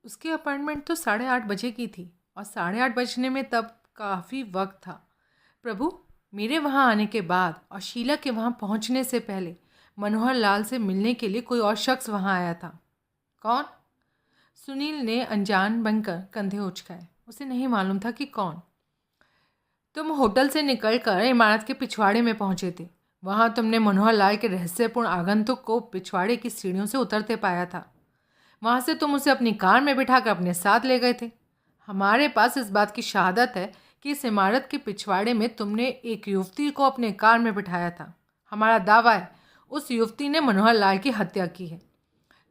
उसकी अपॉइंटमेंट तो 8:30 बजे की थी और 8:30 बजने में तब काफ़ी वक्त था। प्रभु, मेरे वहाँ आने के बाद और शीला के वहाँ पहुँचने से पहले मनोहर लाल से मिलने के लिए कोई और शख्स वहाँ आया था। कौन? सुनील ने अनजान बनकर कंधे उचकाए। उसे नहीं मालूम था कि कौन। तुम होटल से निकलकर इमारत के पिछवाड़े में पहुंचे थे। वहां तुमने मनोहर लाल के रहस्यपूर्ण आगंतुक को पिछवाड़े की सीढ़ियों से उतरते पाया था। वहां से तुम उसे अपनी कार में बिठाकर अपने साथ ले गए थे। हमारे पास इस बात की शहादत है कि इस इमारत के पिछवाड़े में तुमने एक युवती को अपने कार में बिठाया था। हमारा दावा है उस युवती ने मनोहर लाल की हत्या की है।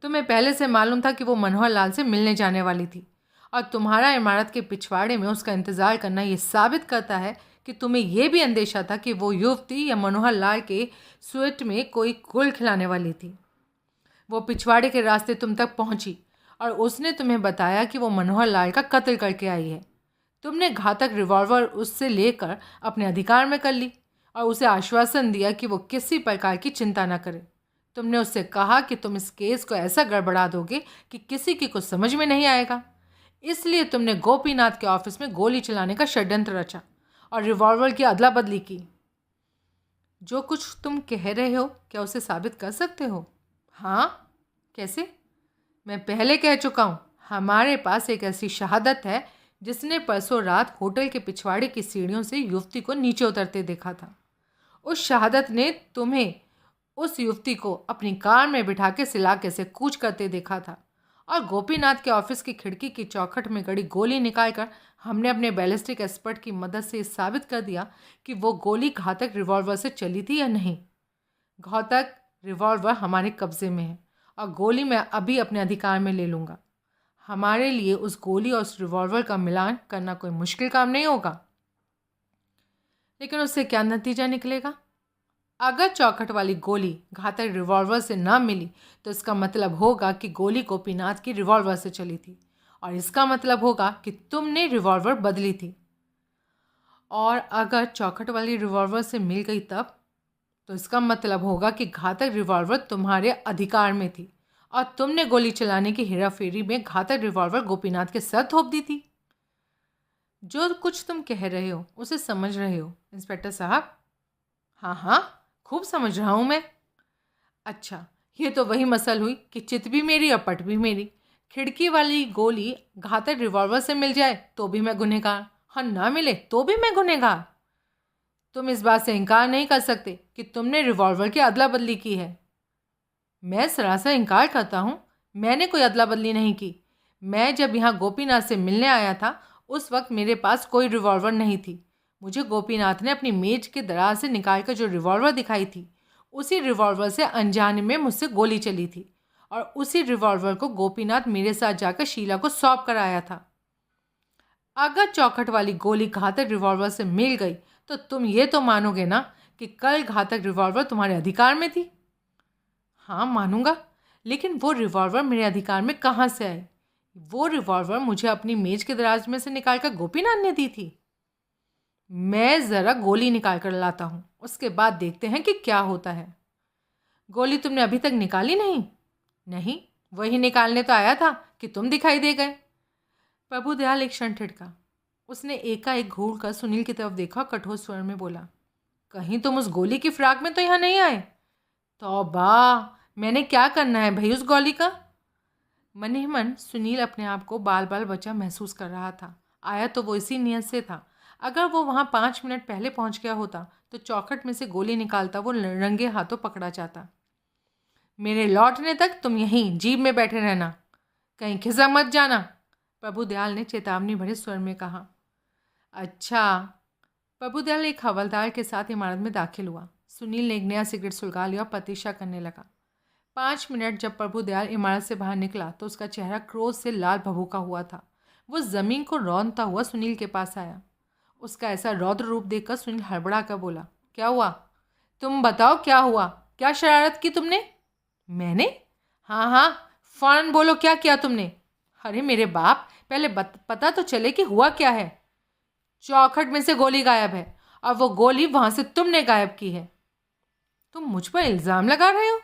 तुम्हें पहले से मालूम था कि वो मनोहर लाल से मिलने जाने वाली थी और तुम्हारा इमारत के पिछवाड़े में उसका इंतज़ार करना ये साबित करता है कि तुम्हें यह भी अंदेशा था कि वो युवती या मनोहर लाल के स्वीट में कोई गुल खिलाने वाली थी। वो पिछवाड़े के रास्ते तुम तक पहुंची और उसने तुम्हें बताया कि वो मनोहर लाल का कत्ल करके आई है। तुमने घातक रिवॉल्वर उससे लेकर अपने अधिकार में कर ली और उसे आश्वासन दिया कि वो किसी प्रकार की चिंता न करे। तुमने उससे कहा कि तुम इस केस को ऐसा गड़बड़ा दोगे कि किसी की कुछ समझ में नहीं आएगा। इसलिए तुमने गोपीनाथ के ऑफिस में गोली चलाने का षड्यंत्र रचा और रिवॉल्वर की अदला बदली की। जो कुछ तुम कह रहे हो क्या उसे साबित कर सकते हो? हाँ, कैसे? मैं पहले कह चुका हूँ, हमारे पास एक ऐसी शहादत है जिसने परसों रात होटल के पिछवाड़े की सीढ़ियों से युवती को नीचे उतरते देखा था। उस शहादत ने तुम्हें उस युवती को अपनी कार में बिठा के इस इलाके से कूच करते देखा था और गोपीनाथ के ऑफिस की खिड़की की चौखट में गड़ी गोली निकालकर हमने अपने बैलिस्टिक एक्सपर्ट की मदद से साबित कर दिया कि वो गोली घातक रिवॉल्वर से चली थी या नहीं। घातक रिवॉल्वर हमारे कब्जे में है और गोली मैं अभी अपने अधिकार में ले लूँगा। हमारे लिए उस गोली और उस रिवॉल्वर का मिलान करना कोई मुश्किल काम नहीं होगा। लेकिन उससे क्या नतीजा निकलेगा? अगर चौखट वाली गोली घातक रिवॉल्वर से न मिली तो इसका मतलब होगा कि गोली गोपीनाथ की रिवॉल्वर से चली थी और इसका मतलब होगा कि तुमने रिवॉल्वर बदली थी। और अगर चौखट वाली रिवॉल्वर से मिल गई तब तो इसका मतलब होगा कि घातक रिवॉल्वर तुम्हारे अधिकार में थी और तुमने गोली चलाने की हेराफेरी में घातक रिवॉल्वर गोपीनाथ के सर थोप दी थी। जो कुछ तुम कह रहे हो उसे समझ रहे हो इंस्पेक्टर साहब? हाँ हाँ, खूब समझ रहा हूँ मैं। अच्छा, ये तो वही मसल हुई कि चित भी मेरी और पट भी मेरी। खिड़की वाली गोली घातक रिवॉल्वर से मिल जाए तो भी मैं गुनहगार, और ना मिले तो भी मैं गुनहगार। तुम इस बात से इनकार नहीं कर सकते कि तुमने रिवॉल्वर की अदला बदली की है। मैं सरासर इनकार करता हूँ। मैंने कोई अदला बदली नहीं की। मैं जब यहाँ गोपीनाथ से मिलने आया था उस वक्त मेरे पास कोई रिवॉल्वर नहीं थी। मुझे गोपीनाथ ने अपनी मेज के दराज से निकालकर जो रिवॉल्वर दिखाई थी उसी रिवॉल्वर से अनजाने में मुझसे गोली चली थी और उसी रिवॉल्वर को गोपीनाथ मेरे साथ जाकर शीला को सौंप कर आया था। अगर चौखट वाली गोली घातक रिवॉल्वर से मिल गई तो तुम ये तो मानोगे ना कि कल घातक रिवॉल्वर तुम्हारे अधिकार में थी? हाँ, मानूंगा। लेकिन वो रिवॉल्वर मेरे अधिकार में कहाँ से आई? वो रिवॉल्वर मुझे अपनी मेज के दराज में से निकालकर गोपीनाथ ने दी थी। मैं ज़रा गोली निकाल कर लाता हूँ, उसके बाद देखते हैं कि क्या होता है। गोली तुमने अभी तक निकाली नहीं? नहीं, वही निकालने तो आया था कि तुम दिखाई दे गए। प्रभुदयाल एक क्षण ठिठका। उसने एकाएक घूर कर सुनील की तरफ देखा और कठोर स्वर में बोला, कहीं तुम उस गोली की फ्राक में तो यहाँ नहीं आए? तौबा, मैंने क्या करना है भाई उस गोली का? मन ही मन सुनील अपने आप को बाल बाल बचा महसूस कर रहा था। आया तो वो इसी नियत से था। अगर वो वहाँ 5 मिनट पहले पहुँच गया होता तो चौखट में से गोली निकालता वो रंगे हाथों पकड़ा जाता। मेरे लौटने तक तुम यहीं जीप में बैठे रहना, कहीं खिसक मत जाना, प्रभुदयाल ने चेतावनी भरे स्वर में कहा। अच्छा। प्रभुदयाल एक हवलदार के साथ इमारत में दाखिल हुआ। सुनील ने एक नया सिगरेट सुलगा लिया और प्रतीक्षा करने लगा। 5 मिनट जब प्रभुदयाल इमारत से बाहर निकला तो उसका चेहरा क्रोध से लाल भभूका हुआ था। वो जमीन को रौंदता हुआ सुनील के पास आया। उसका ऐसा रौद्र रूप देखकर सुनील हड़बड़ा कर बोला, क्या हुआ? तुम बताओ क्या हुआ? क्या शरारत की तुमने? मैंने? हाँ हाँ, फौरन बोलो, क्या किया तुमने? अरे मेरे बाप, पहले पता तो चले कि हुआ क्या है। चौखट में से गोली गायब है और वो गोली वहां से तुमने गायब की है। तुम मुझ पर इल्ज़ाम लगा रहे हो?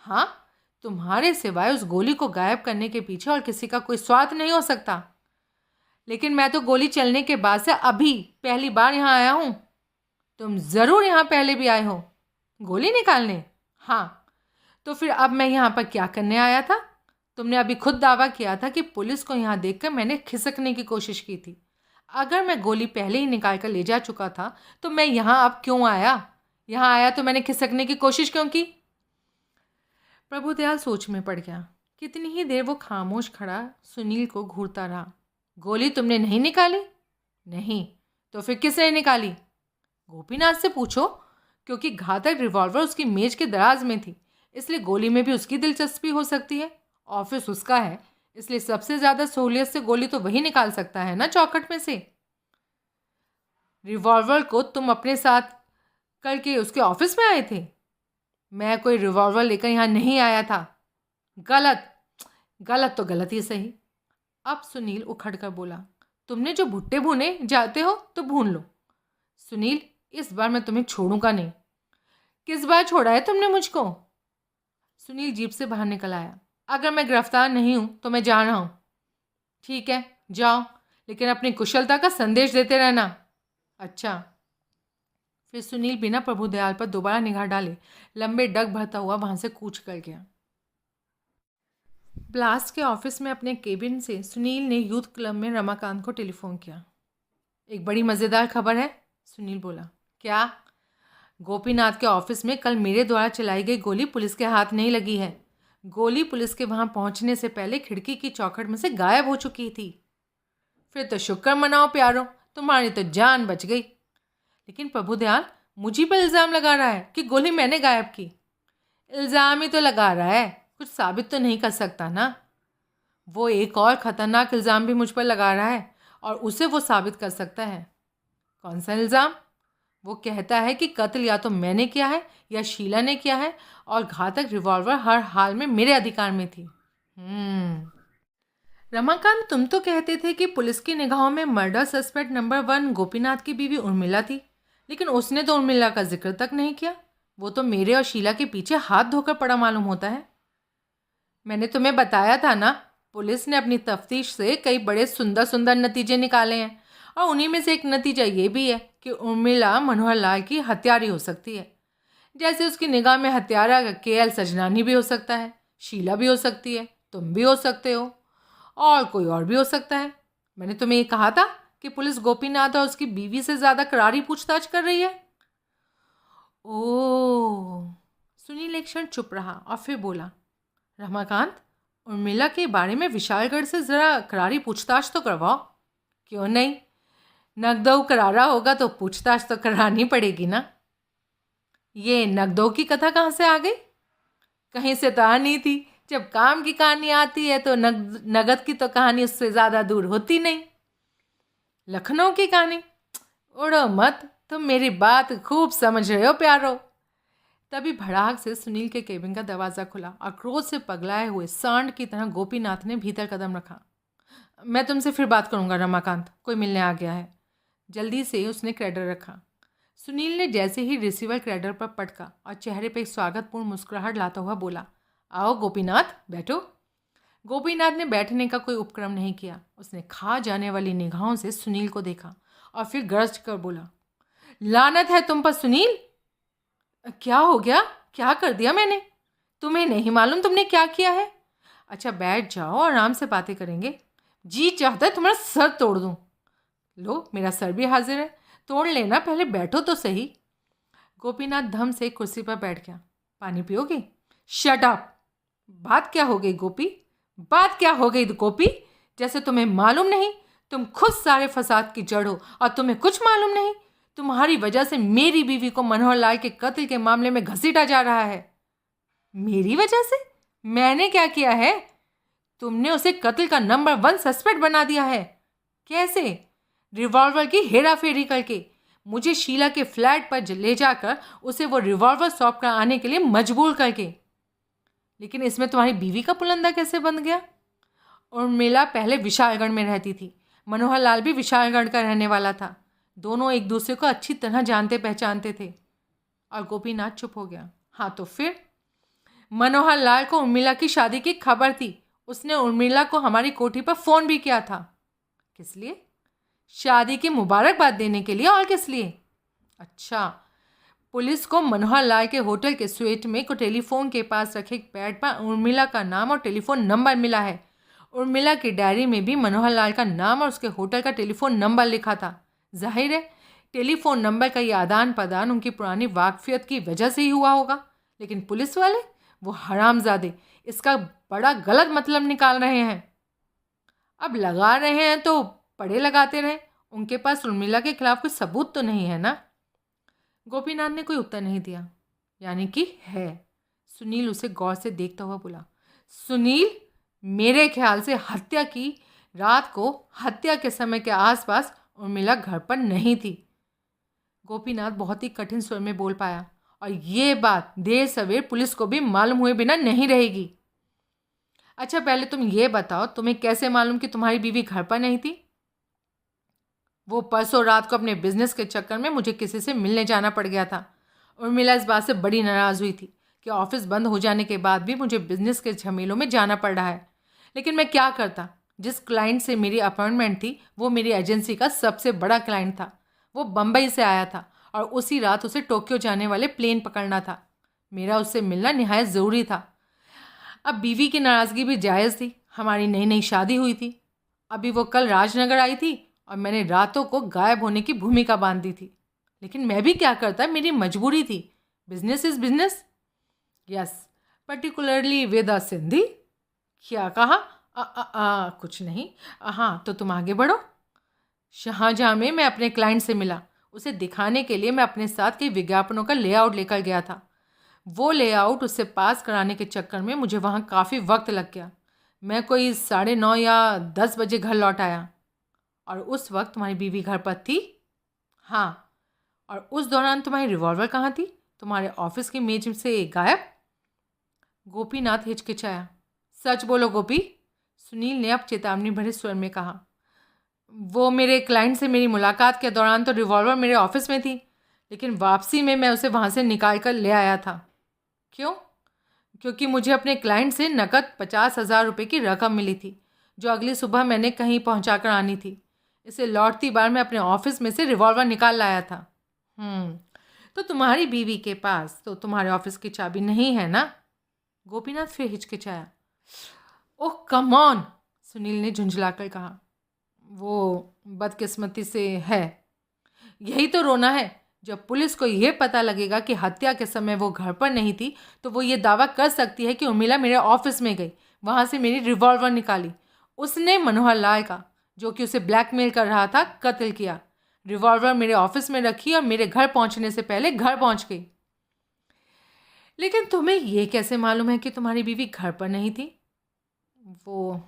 हाँ, तुम्हारे सिवाय उस गोली को गायब करने के पीछे और किसी का कोई स्वार्थ नहीं हो सकता। लेकिन मैं तो गोली चलने के बाद से अभी पहली बार यहाँ आया हूँ। तुम ज़रूर यहाँ पहले भी आए हो गोली निकालने। हाँ, तो फिर अब मैं यहाँ पर क्या करने आया था? तुमने अभी खुद दावा किया था कि पुलिस को यहाँ देखकर मैंने खिसकने की कोशिश की थी। अगर मैं गोली पहले ही निकाल कर ले जा चुका था तो मैं यहाँ अब क्यों आया? यहाँ आया तो मैंने खिसकने की कोशिश क्यों की? प्रभुदयाल सोच में पड़ गया। कितनी ही देर वो खामोश खड़ा सुनील को घूरता रहा। गोली तुमने नहीं निकाली? नहीं। तो फिर किसने निकाली? गोपीनाथ से पूछो, क्योंकि घातक रिवॉल्वर उसकी मेज के दराज में थी, इसलिए गोली में भी उसकी दिलचस्पी हो सकती है। ऑफिस उसका है, इसलिए सबसे ज़्यादा सहूलियत से गोली तो वही निकाल सकता है ना चौखट में से। रिवॉल्वर को तुम अपने साथ करके उसके ऑफिस में आए थे? मैं कोई रिवॉल्वर लेकर यहाँ नहीं आया था। गलत। गलत तो गलत ही सही। अब सुनील उखड़ कर बोला, तुमने जो भुट्टे भूने जाते हो तो भून लो। सुनील, इस बार मैं तुम्हें छोड़ूंगा नहीं। किस बार छोड़ा है तुमने मुझको? सुनील जीप से बाहर निकल आया। अगर मैं गिरफ्तार नहीं हूं तो मैं जा रहा हूं। ठीक है, जाओ, लेकिन अपनी कुशलता का संदेश देते रहना। अच्छा। फिर सुनील बिना प्रभुदयाल पर दोबारा निगाह डाले लंबे डग भरता हुआ वहां से कूच कर गया। ब्लास्ट के ऑफिस में अपने केबिन से सुनील ने यूथ क्लब में रमाकांत को टेलीफोन किया। एक बड़ी मज़ेदार खबर है, सुनील बोला। क्या? गोपीनाथ के ऑफिस में कल मेरे द्वारा चलाई गई गोली पुलिस के हाथ नहीं लगी है। गोली पुलिस के वहां पहुंचने से पहले खिड़की की चौखट में से गायब हो चुकी थी। फिर तो शुक्र मनाओ प्यारो, तुम्हारी तो जान बच गई। लेकिन प्रभुदयाल मुझी पर इल्ज़ाम लगा रहा है कि गोली मैंने गायब की। इल्ज़ाम ही तो लगा रहा है, कुछ साबित तो नहीं कर सकता ना। वो एक और ख़तरनाक इल्ज़ाम भी मुझ पर लगा रहा है और उसे वो साबित कर सकता है। कौन सा इल्ज़ाम? वो कहता है कि कत्ल या तो मैंने किया है या शीला ने किया है और घातक रिवॉल्वर हर हाल में मेरे अधिकार में थी। रमाकांत, तुम तो कहते थे कि पुलिस की निगाहों में मर्डर सस्पेक्ट नंबर 1 गोपीनाथ की बीवी उर्मिला थी, लेकिन उसने तो उर्मिला का जिक्र तक नहीं किया। वो तो मेरे और शीला के पीछे हाथ धोकर पड़ा मालूम होता है। मैंने तुम्हें बताया था ना, पुलिस ने अपनी तफ्तीश से कई बड़े सुंदर सुंदर नतीजे निकाले हैं और उन्हीं में से एक नतीजा ये भी है कि उर्मिला मनोहर लाल की हत्यारी हो सकती है। जैसे उसकी निगाह में हत्यारा केएल सजनानी भी हो सकता है, शीला भी हो सकती है, तुम भी हो सकते हो और कोई और भी हो सकता है। मैंने तुम्हें ये कहा था कि पुलिस गोपीनाथ और उसकी बीवी से ज़्यादा करारी पूछताछ कर रही है। ओह। सुनील एक क्षण चुप रहा और फिर बोला, रमाकांत, उर्मिला के बारे में विशालगढ़ से ज़रा करारी पूछताछ तो करवाओ। क्यों नहीं? नगदो करारा होगा तो पूछताछ तो करानी पड़ेगी ना। ये नगदो की कथा कहाँ से आ गई? कहीं से तो आ नहीं थी। जब काम की कहानी आती है तो नगद की तो कहानी उससे ज़्यादा दूर होती नहीं। लखनऊ की कहानी? उड़ो मत, तुम मेरी बात खूब समझ रहे हो प्यारो। तभी भड़ाक से सुनील के केबिन का दरवाज़ा खुला और क्रोध से पगलाए हुए सांड की तरह गोपीनाथ ने भीतर कदम रखा। मैं तुमसे फिर बात करूंगा रमाकांत, कोई मिलने आ गया है। जल्दी से उसने क्रैडर रखा। सुनील ने जैसे ही रिसीवर क्रैडर पर पटका और चेहरे पर एक स्वागतपूर्ण मुस्कुराहट लाता हुआ बोला, आओ गोपीनाथ, बैठो। गोपीनाथ ने बैठने का कोई उपक्रम नहीं किया। उसने खा जाने वाली निगाहों से सुनील को देखा और फिर गरज कर बोला, लानत है तुम पर सुनील। क्या हो गया? क्या कर दिया मैंने? तुम्हें नहीं मालूम तुमने क्या किया है? अच्छा बैठ जाओ, आराम से बातें करेंगे। जी चाहता है तुम्हारा सर तोड़ दूं। लो, मेरा सर भी हाजिर है, तोड़ लेना, पहले बैठो तो सही। गोपीनाथ धम से कुर्सी पर बैठ गया। पानी पियोगे? Shut up. बात क्या हो गई गोपी? बात क्या हो गई गोपी? जैसे तुम्हें मालूम नहीं, तुम खुद सारे फसाद की जड़ हो और तुम्हें कुछ मालूम नहीं। तुम्हारी वजह से मेरी बीवी को मनोहर लाल के कत्ल के मामले में घसीटा जा रहा है। मेरी वजह से? मैंने क्या किया है? तुमने उसे कत्ल का नंबर 1 सस्पेक्ट बना दिया है। कैसे? रिवॉल्वर की हेरा फेरी करके, मुझे शीला के फ्लैट पर ले जाकर उसे वो रिवॉल्वर सौंप कर आने के लिए मजबूर करके। लेकिन इसमें तुम्हारी बीवी का पुलंदा कैसे बन गया? उर्मिला पहले विशालगढ़ में रहती थी, मनोहर लाल भी विशालगढ़ का रहने वाला था। दोनों एक दूसरे को अच्छी तरह जानते पहचानते थे। और गोपीनाथ चुप हो गया। हाँ तो फिर? मनोहर लाल को उर्मिला की शादी की खबर थी। उसने उर्मिला को हमारी कोठी पर फ़ोन भी किया था। किस लिए? शादी की मुबारकबाद देने के लिए। और किस लिए? अच्छा, पुलिस को मनोहर लाल के होटल के स्वीट में को टेलीफोन के पास रखे एक पैड पर उर्मिला का नाम और टेलीफोन नंबर मिला है। उर्मिला की डायरी में भी मनोहर लाल का नाम और उसके होटल का टेलीफोन नंबर लिखा था। जाहिर है टेलीफोन नंबर का ये आदान प्रदान उनकी पुरानी वाकफियत की वजह से ही हुआ होगा। लेकिन पुलिस वाले, वो हरामजादे, इसका बड़ा गलत मतलब निकाल रहे हैं। अब लगा रहे हैं तो पड़े लगाते रहे। उनके पास उर्मिला के खिलाफ कोई सबूत तो नहीं है ना? गोपीनाथ ने कोई उत्तर नहीं दिया। यानी कि है। सुनील उसे गौर से देखता हुआ बोला, सुनील, मेरे ख्याल से हत्या की रात को हत्या के समय के आसपास उर्मिला घर पर नहीं थी। गोपीनाथ बहुत ही कठिन स्वर में बोल पाया, और ये बात देर सवेर पुलिस को भी मालूम हुए बिना नहीं रहेगी। अच्छा, पहले तुम ये बताओ, तुम्हें कैसे मालूम कि तुम्हारी बीवी घर पर नहीं थी? वो परसों रात को अपने बिजनेस के चक्कर में मुझे किसी से मिलने जाना पड़ गया था। उर्मिला इस बात से बड़ी नाराज़ हुई थी कि ऑफिस बंद हो जाने के बाद भी मुझे बिजनेस के झमेलों में जाना पड़ रहा है। लेकिन मैं क्या करता? जिस क्लाइंट से मेरी अपॉइंटमेंट थी वो मेरी एजेंसी का सबसे बड़ा क्लाइंट था। वो बम्बई से आया था और उसी रात उसे टोक्यो जाने वाले प्लेन पकड़ना था। मेरा उससे मिलना निहायत ज़रूरी था। अब बीवी की नाराज़गी भी जायज़ थी। हमारी नई नई शादी हुई थी। अभी वो कल राजनगर आई थी और मैंने रातों को गायब होने की भूमिका बांध दी थी। लेकिन मैं भी क्या करता, मेरी मजबूरी थी। Business is business. Yes, particularly with a Sindhi. क्या कहा? कुछ नहीं। हाँ, तो तुम आगे बढ़ो। शाहजहाँ में मैं अपने क्लाइंट से मिला। उसे दिखाने के लिए मैं अपने साथ कई विज्ञापनों का लेआउट लेकर गया था। वो लेआउट उससे पास कराने के चक्कर में मुझे वहाँ काफ़ी वक्त लग गया। मैं कोई 9:30 या 10 बजे घर लौट आया। और उस वक्त तुम्हारी बीवी घर पर थी? हाँ। और उस दौरान तुम्हारी रिवॉल्वर कहाँ थी? तुम्हारे ऑफिस की मेज से गायब? गोपीनाथ हिचकिचाया। सच बोलो गोपी, सुनील ने अब चेतावनी भरे स्वर में कहा। वो मेरे क्लाइंट से मेरी मुलाकात के दौरान तो रिवॉल्वर मेरे ऑफिस में थी, लेकिन वापसी में मैं उसे वहाँ से निकाल कर ले आया था। क्यों? क्योंकि मुझे अपने क्लाइंट से नकद 50,000 रुपये की रकम मिली थी, जो अगली सुबह मैंने कहीं पहुँचा कर आनी थी। इसे लौटती बार मैं अपने ऑफिस में से रिवॉल्वर निकाल लाया था। तो तुम्हारी बीवी के पास तो तुम्हारे ऑफिस की चाबी नहीं है ना? गोपीनाथ फिर हिचकिचाया। ओह कम ऑन, सुनील ने झुंझलाकर कहा। वो बदकिस्मती से है। यही तो रोना है। जब पुलिस को यह पता लगेगा कि हत्या के समय वो घर पर नहीं थी, तो वो ये दावा कर सकती है कि उर्मिला मेरे ऑफिस में गई, वहाँ से मेरी रिवॉल्वर निकाली, उसने मनोहर लाल का, जो कि उसे ब्लैकमेल कर रहा था, कत्ल किया, रिवॉल्वर मेरे ऑफिस में रखी और मेरे घर पहुँचने से पहले घर पहुँच गई। लेकिन तुम्हें ये कैसे मालूम है कि तुम्हारी बीवी घर पर नहीं थी? वो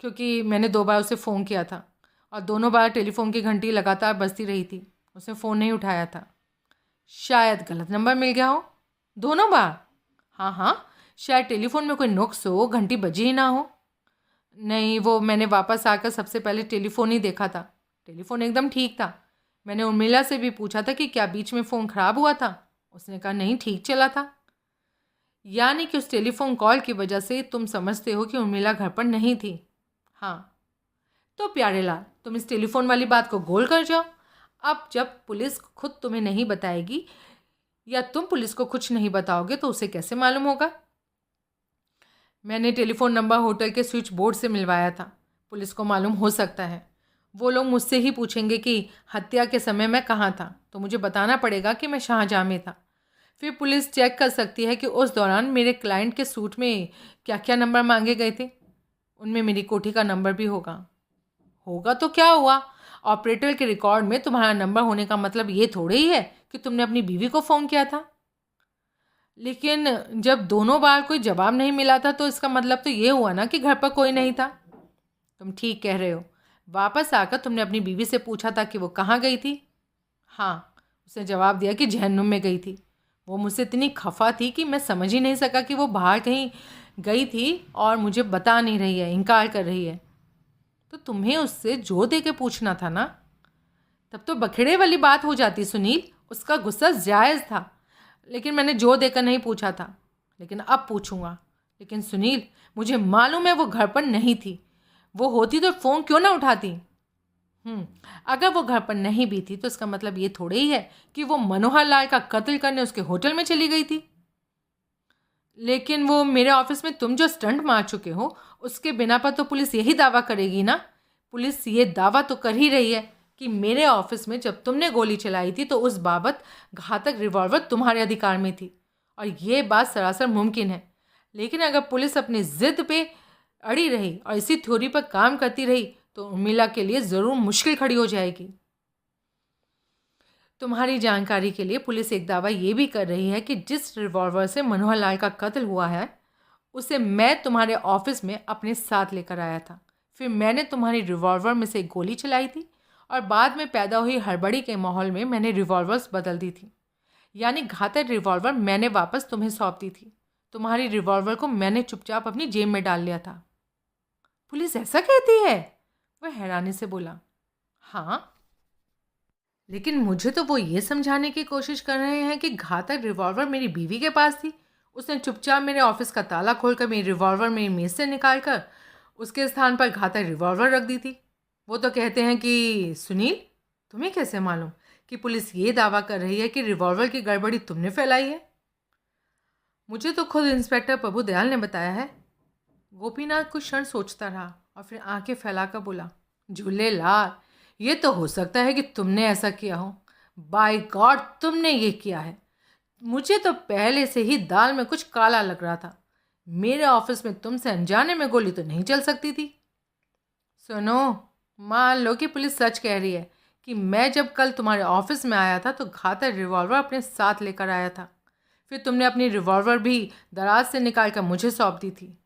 क्योंकि मैंने 2 बार उसे फ़ोन किया था और दोनों बार टेलीफोन की घंटी लगातार बजती रही थी। उसने फ़ोन नहीं उठाया था। शायद गलत नंबर मिल गया हो। दोनों बार? हाँ, शायद टेलीफोन में कोई नुक्स हो, घंटी बजी ही ना हो। नहीं, वो मैंने वापस आकर सबसे पहले टेलीफोन ही देखा था। टेलीफोन एकदम ठीक था। मैंने उर्मिला से भी पूछा था कि क्या बीच में फ़ोन ख़राब हुआ था। उसने कहा नहीं, ठीक चला था। यानी कि उस टेलीफोन कॉल की वजह से तुम समझते हो कि उर्मिला घर पर नहीं थी? हाँ। तो प्यारे लाल, तुम इस टेलीफोन वाली बात को गोल कर जाओ। अब जब पुलिस खुद तुम्हें नहीं बताएगी या तुम पुलिस को कुछ नहीं बताओगे तो उसे कैसे मालूम होगा? मैंने टेलीफोन नंबर होटल के स्विच बोर्ड से मिलवाया था। पुलिस को मालूम हो सकता है। वो लोग मुझसे ही पूछेंगे कि हत्या के समय मैं कहाँ था, तो मुझे बताना पड़ेगा कि मैं शाहजहाँ में था। फिर पुलिस चेक कर सकती है कि उस दौरान मेरे क्लाइंट के सूट में क्या क्या नंबर मांगे गए थे। उनमें मेरी कोठी का नंबर भी होगा तो क्या हुआ? ऑपरेटर के रिकॉर्ड में तुम्हारा नंबर होने का मतलब ये थोड़े ही है कि तुमने अपनी बीवी को फ़ोन किया था। लेकिन जब दोनों बार कोई जवाब नहीं मिला था तो इसका मतलब तो ये हुआ ना कि घर पर कोई नहीं था। तुम ठीक कह रहे हो। वापस आकर तुमने अपनी बीवी से पूछा था कि वो कहाँ गई थी? हाँ, उसने जवाब दिया कि जहन्नुम में गई थी। वो मुझसे इतनी खफा थी कि मैं समझ ही नहीं सका कि वो बाहर कहीं गई थी और मुझे बता नहीं रही है, इनकार कर रही है। तो तुम्हें उससे जोर दे के पूछना था ना। तब तो बखेड़े वाली बात हो जाती सुनील। उसका गुस्सा जायज़ था। लेकिन मैंने जोर देकर नहीं पूछा था, लेकिन अब पूछूंगा। लेकिन सुनील, मुझे मालूम है वो घर पर नहीं थी। वो होती तो फ़ोन क्यों ना उठाती? अगर वो घर पर नहीं भी थी तो इसका मतलब ये थोड़े ही है कि वो मनोहर लाल का कत्ल करने उसके होटल में चली गई थी। लेकिन वो मेरे ऑफिस में तुम जो स्टंट मार चुके हो उसके बिना पर तो पुलिस यही दावा करेगी ना। पुलिस ये दावा तो कर ही रही है कि मेरे ऑफिस में जब तुमने गोली चलाई थी तो उस बाबत घातक रिवॉल्वर तुम्हारे अधिकार में थी, और ये बात सरासर मुमकिन है। लेकिन अगर पुलिस अपनी जिद पे अड़ी रही और इसी थ्योरी पर काम करती रही तो उर्मिला के लिए ज़रूर मुश्किल खड़ी हो जाएगी। तुम्हारी जानकारी के लिए पुलिस एक दावा ये भी कर रही है कि जिस रिवॉल्वर से मनोहर लाल का कत्ल हुआ है उसे मैं तुम्हारे ऑफिस में अपने साथ लेकर आया था। फिर मैंने तुम्हारी रिवॉल्वर में से एक गोली चलाई थी और बाद में पैदा हुई हड़बड़ी के माहौल में मैंने रिवॉल्वर्स बदल दी थी। यानी घातक रिवॉल्वर मैंने वापस तुम्हें सौंप दी थी। तुम्हारी रिवॉल्वर को मैंने चुपचाप अपनी जेब में डाल लिया था। पुलिस ऐसा कहती है? वह हैरानी से बोला। हाँ, लेकिन मुझे तो वो ये समझाने की कोशिश कर रहे हैं कि घातक रिवॉल्वर मेरी बीवी के पास थी। उसने चुपचाप मेरे ऑफिस का ताला खोलकर मेरी रिवॉल्वर मेरी मेज से निकाल कर उसके स्थान पर घातक रिवॉल्वर रख दी थी। वो तो कहते हैं कि सुनील, तुम्हें कैसे मालूम कि पुलिस ये दावा कर रही है कि रिवॉल्वर की गड़बड़ी तुमने फैलाई है? मुझे तो खुद इंस्पेक्टर प्रभु दयाल ने बताया है। गोपीनाथ कुछ क्षण सोचता रहा और फिर आंखें फैलाकर बोला, झूले लाल, ये तो हो सकता है कि तुमने ऐसा किया हो। बाय गॉड, तुमने ये किया है। मुझे तो पहले से ही दाल में कुछ काला लग रहा था। मेरे ऑफिस में तुमसे अनजाने में गोली तो नहीं चल सकती थी। सुनो, मान लो कि पुलिस सच कह रही है कि मैं जब कल तुम्हारे ऑफिस में आया था तो घातक रिवॉल्वर अपने साथ लेकर आया था। फिर तुमने अपनी रिवॉल्वर भी दराज से निकाल कर मुझे सौंप दी थी।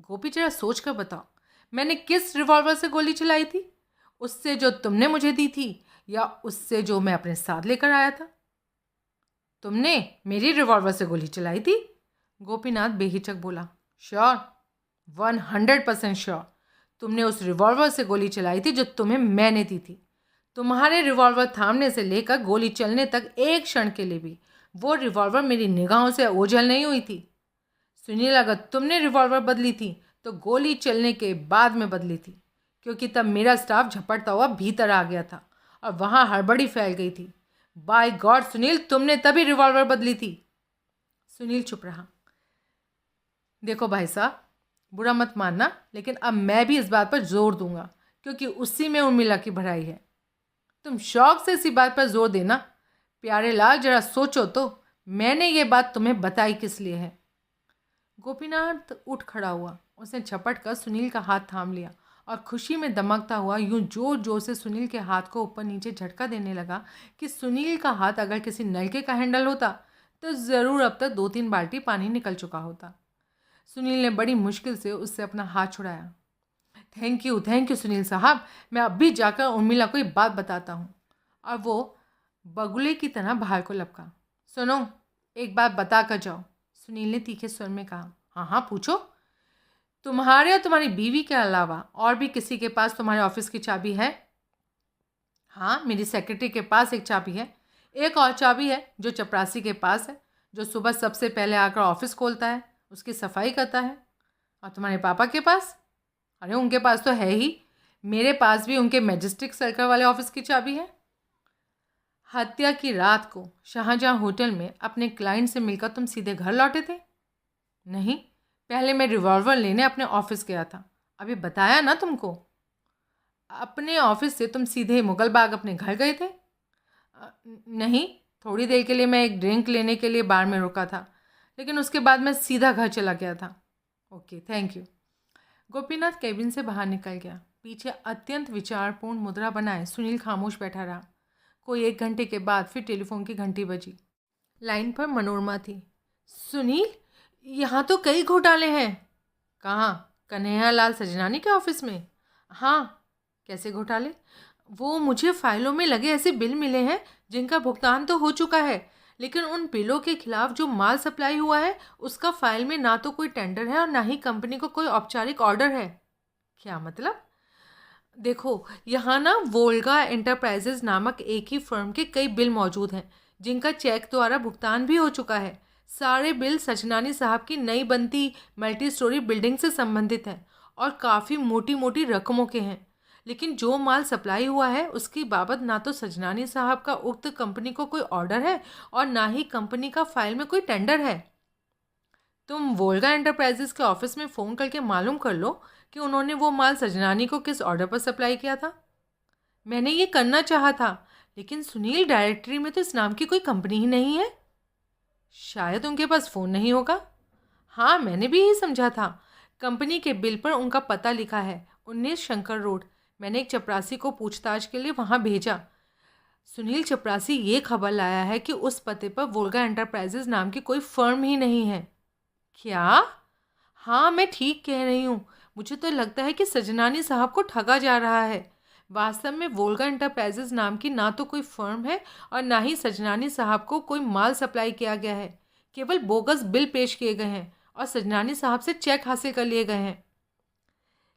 गोपी, जरा सोच कर बताओ, मैंने किस रिवॉल्वर से गोली चलाई थी? उससे जो तुमने मुझे दी थी या उससे जो मैं अपने साथ लेकर आया था? तुमने मेरी रिवॉल्वर से गोली चलाई थी? गोपीनाथ बेहिचक बोला। Sure, 100% sure. तुमने उस रिवॉल्वर से गोली चलाई थी जो तुम्हें मैंने दी थी। तुम्हारे रिवॉल्वर थामने से लेकर गोली चलने तक एक क्षण के लिए भी वो रिवॉल्वर मेरी निगाहों से ओझल नहीं हुई थी। सुनील, अगर तुमने रिवॉल्वर बदली थी तो गोली चलने के बाद में बदली थी, क्योंकि तब मेरा स्टाफ झपटता हुआ भीतर आ गया था और वहाँ हड़बड़ी फैल गई थी। बाय गॉड सुनील, तुमने तभी रिवॉल्वर बदली थी। सुनील चुप रहा। देखो भाई साहब, बुरा मत मानना, लेकिन अब मैं भी इस बात पर जोर दूंगा क्योंकि उसी में उर्मिला की भलाई है। तुम शौक से इसी बात पर जोर देना। प्यारे लाल, जरा सोचो तो, मैंने ये बात तुम्हें बताई किस लिए है? गोपीनाथ उठ खड़ा हुआ। उसने झपट कर सुनील का हाथ थाम लिया और खुशी में दमकता हुआ यूं जोर जोर से सुनील के हाथ को ऊपर नीचे झटका देने लगा कि सुनील का हाथ अगर किसी नलके का हैंडल होता तो ज़रूर अब तक 2-3 बाल्टी पानी निकल चुका होता। सुनील ने बड़ी मुश्किल से उससे अपना हाथ छुड़ाया। थैंक यू सुनील साहब, मैं अब भी जाकर उर्मिला को ये बात बताता हूँ। और वो बगुले की तरह बाहर को लपका। सुनो, एक बात बता कर जाओ, सुनील ने तीखे स्वर में कहा। हाँ हाँ, पूछो। तुम्हारे और तुम्हारी बीवी के अलावा और भी किसी के पास तुम्हारे ऑफिस की चाबी है? हाँ, मेरी सेक्रेटरी के पास एक चाबी है। एक और चाबी है जो चपरासी के पास है, जो सुबह सबसे पहले आकर ऑफिस खोलता है, उसकी सफाई करता है। और तुम्हारे पापा के पास? अरे उनके पास तो है ही। मेरे पास भी उनके मैजेस्टिक सर्कल वाले ऑफिस की चाबी है। हत्या की रात को शाहजहां होटल में अपने क्लाइंट से मिलकर तुम सीधे घर लौटे थे? नहीं, पहले मैं रिवॉल्वर लेने अपने ऑफिस गया था। अभी बताया ना तुमको। अपने ऑफिस से तुम सीधे मुगल बाग अपने घर गए थे? नहीं, थोड़ी देर के लिए मैं एक ड्रिंक लेने के लिए बार में रुका था, लेकिन उसके बाद मैं सीधा घर चला गया था। Okay, thank you. Gopinath cabin से बाहर निकल गया। पीछे अत्यंत विचारपूर्ण मुद्रा बनाए सुनील खामोश बैठा रहा। कोई 1 घंटे के बाद फिर टेलीफोन की घंटी बजी। लाइन पर मनोरमा थी। सुनील, यहाँ तो कई घोटाले हैं। कहाँ? कन्हैया लाल सजनानी के ऑफिस में? हाँ। कैसे घोटाले? वो मुझे फाइलों में लगे ऐसे बिल मिले हैं जिनका भुगतान तो हो चुका है, लेकिन उन बिलों के खिलाफ जो माल सप्लाई हुआ है उसका फाइल में ना तो कोई टेंडर है और ना ही कंपनी को कोई औपचारिक ऑर्डर है। क्या मतलब? देखो, यहाँ ना वोल्गा एंटरप्राइजेज नामक एक ही फर्म के कई बिल मौजूद हैं जिनका चेक द्वारा भुगतान भी हो चुका है। सारे बिल सजनानी साहब की नई बनती मल्टी स्टोरी बिल्डिंग से संबंधित हैं और काफ़ी मोटी मोटी रकमों के हैं। लेकिन जो माल सप्लाई हुआ है उसकी बाबत ना तो सजनानी साहब का उक्त कंपनी को कोई ऑर्डर है और ना ही कंपनी का फाइल में कोई टेंडर है। तुम वोल्गा एंटरप्राइजेस के ऑफिस में फ़ोन करके मालूम कर लो कि उन्होंने वो माल सजनानी को किस ऑर्डर पर सप्लाई किया था। मैंने ये करना चाहा था, लेकिन सुनील, डायरेक्टरी में तो इस नाम की कोई कंपनी ही नहीं है। शायद उनके पास फ़ोन नहीं होगा। हाँ, मैंने भी यही समझा था। कंपनी के बिल पर उनका पता लिखा है, 19 शंकर रोड। मैंने एक चपरासी को पूछताछ के लिए वहाँ भेजा। सुनील, चपरासी ये खबर लाया है कि उस पते पर वोल्गा एंटरप्राइजेज नाम की कोई फर्म ही नहीं है। क्या? हाँ, मैं ठीक कह रही हूँ। मुझे तो लगता है कि सजनानी साहब को ठगा जा रहा है। वास्तव में वोल्गा एंटरप्राइजेज नाम की ना तो कोई फर्म है और ना ही सजनानी साहब को कोई माल सप्लाई किया गया है। केवल बोगस बिल पेश किए गए हैं और सजनानी साहब से चेक हासिल कर लिए गए हैं।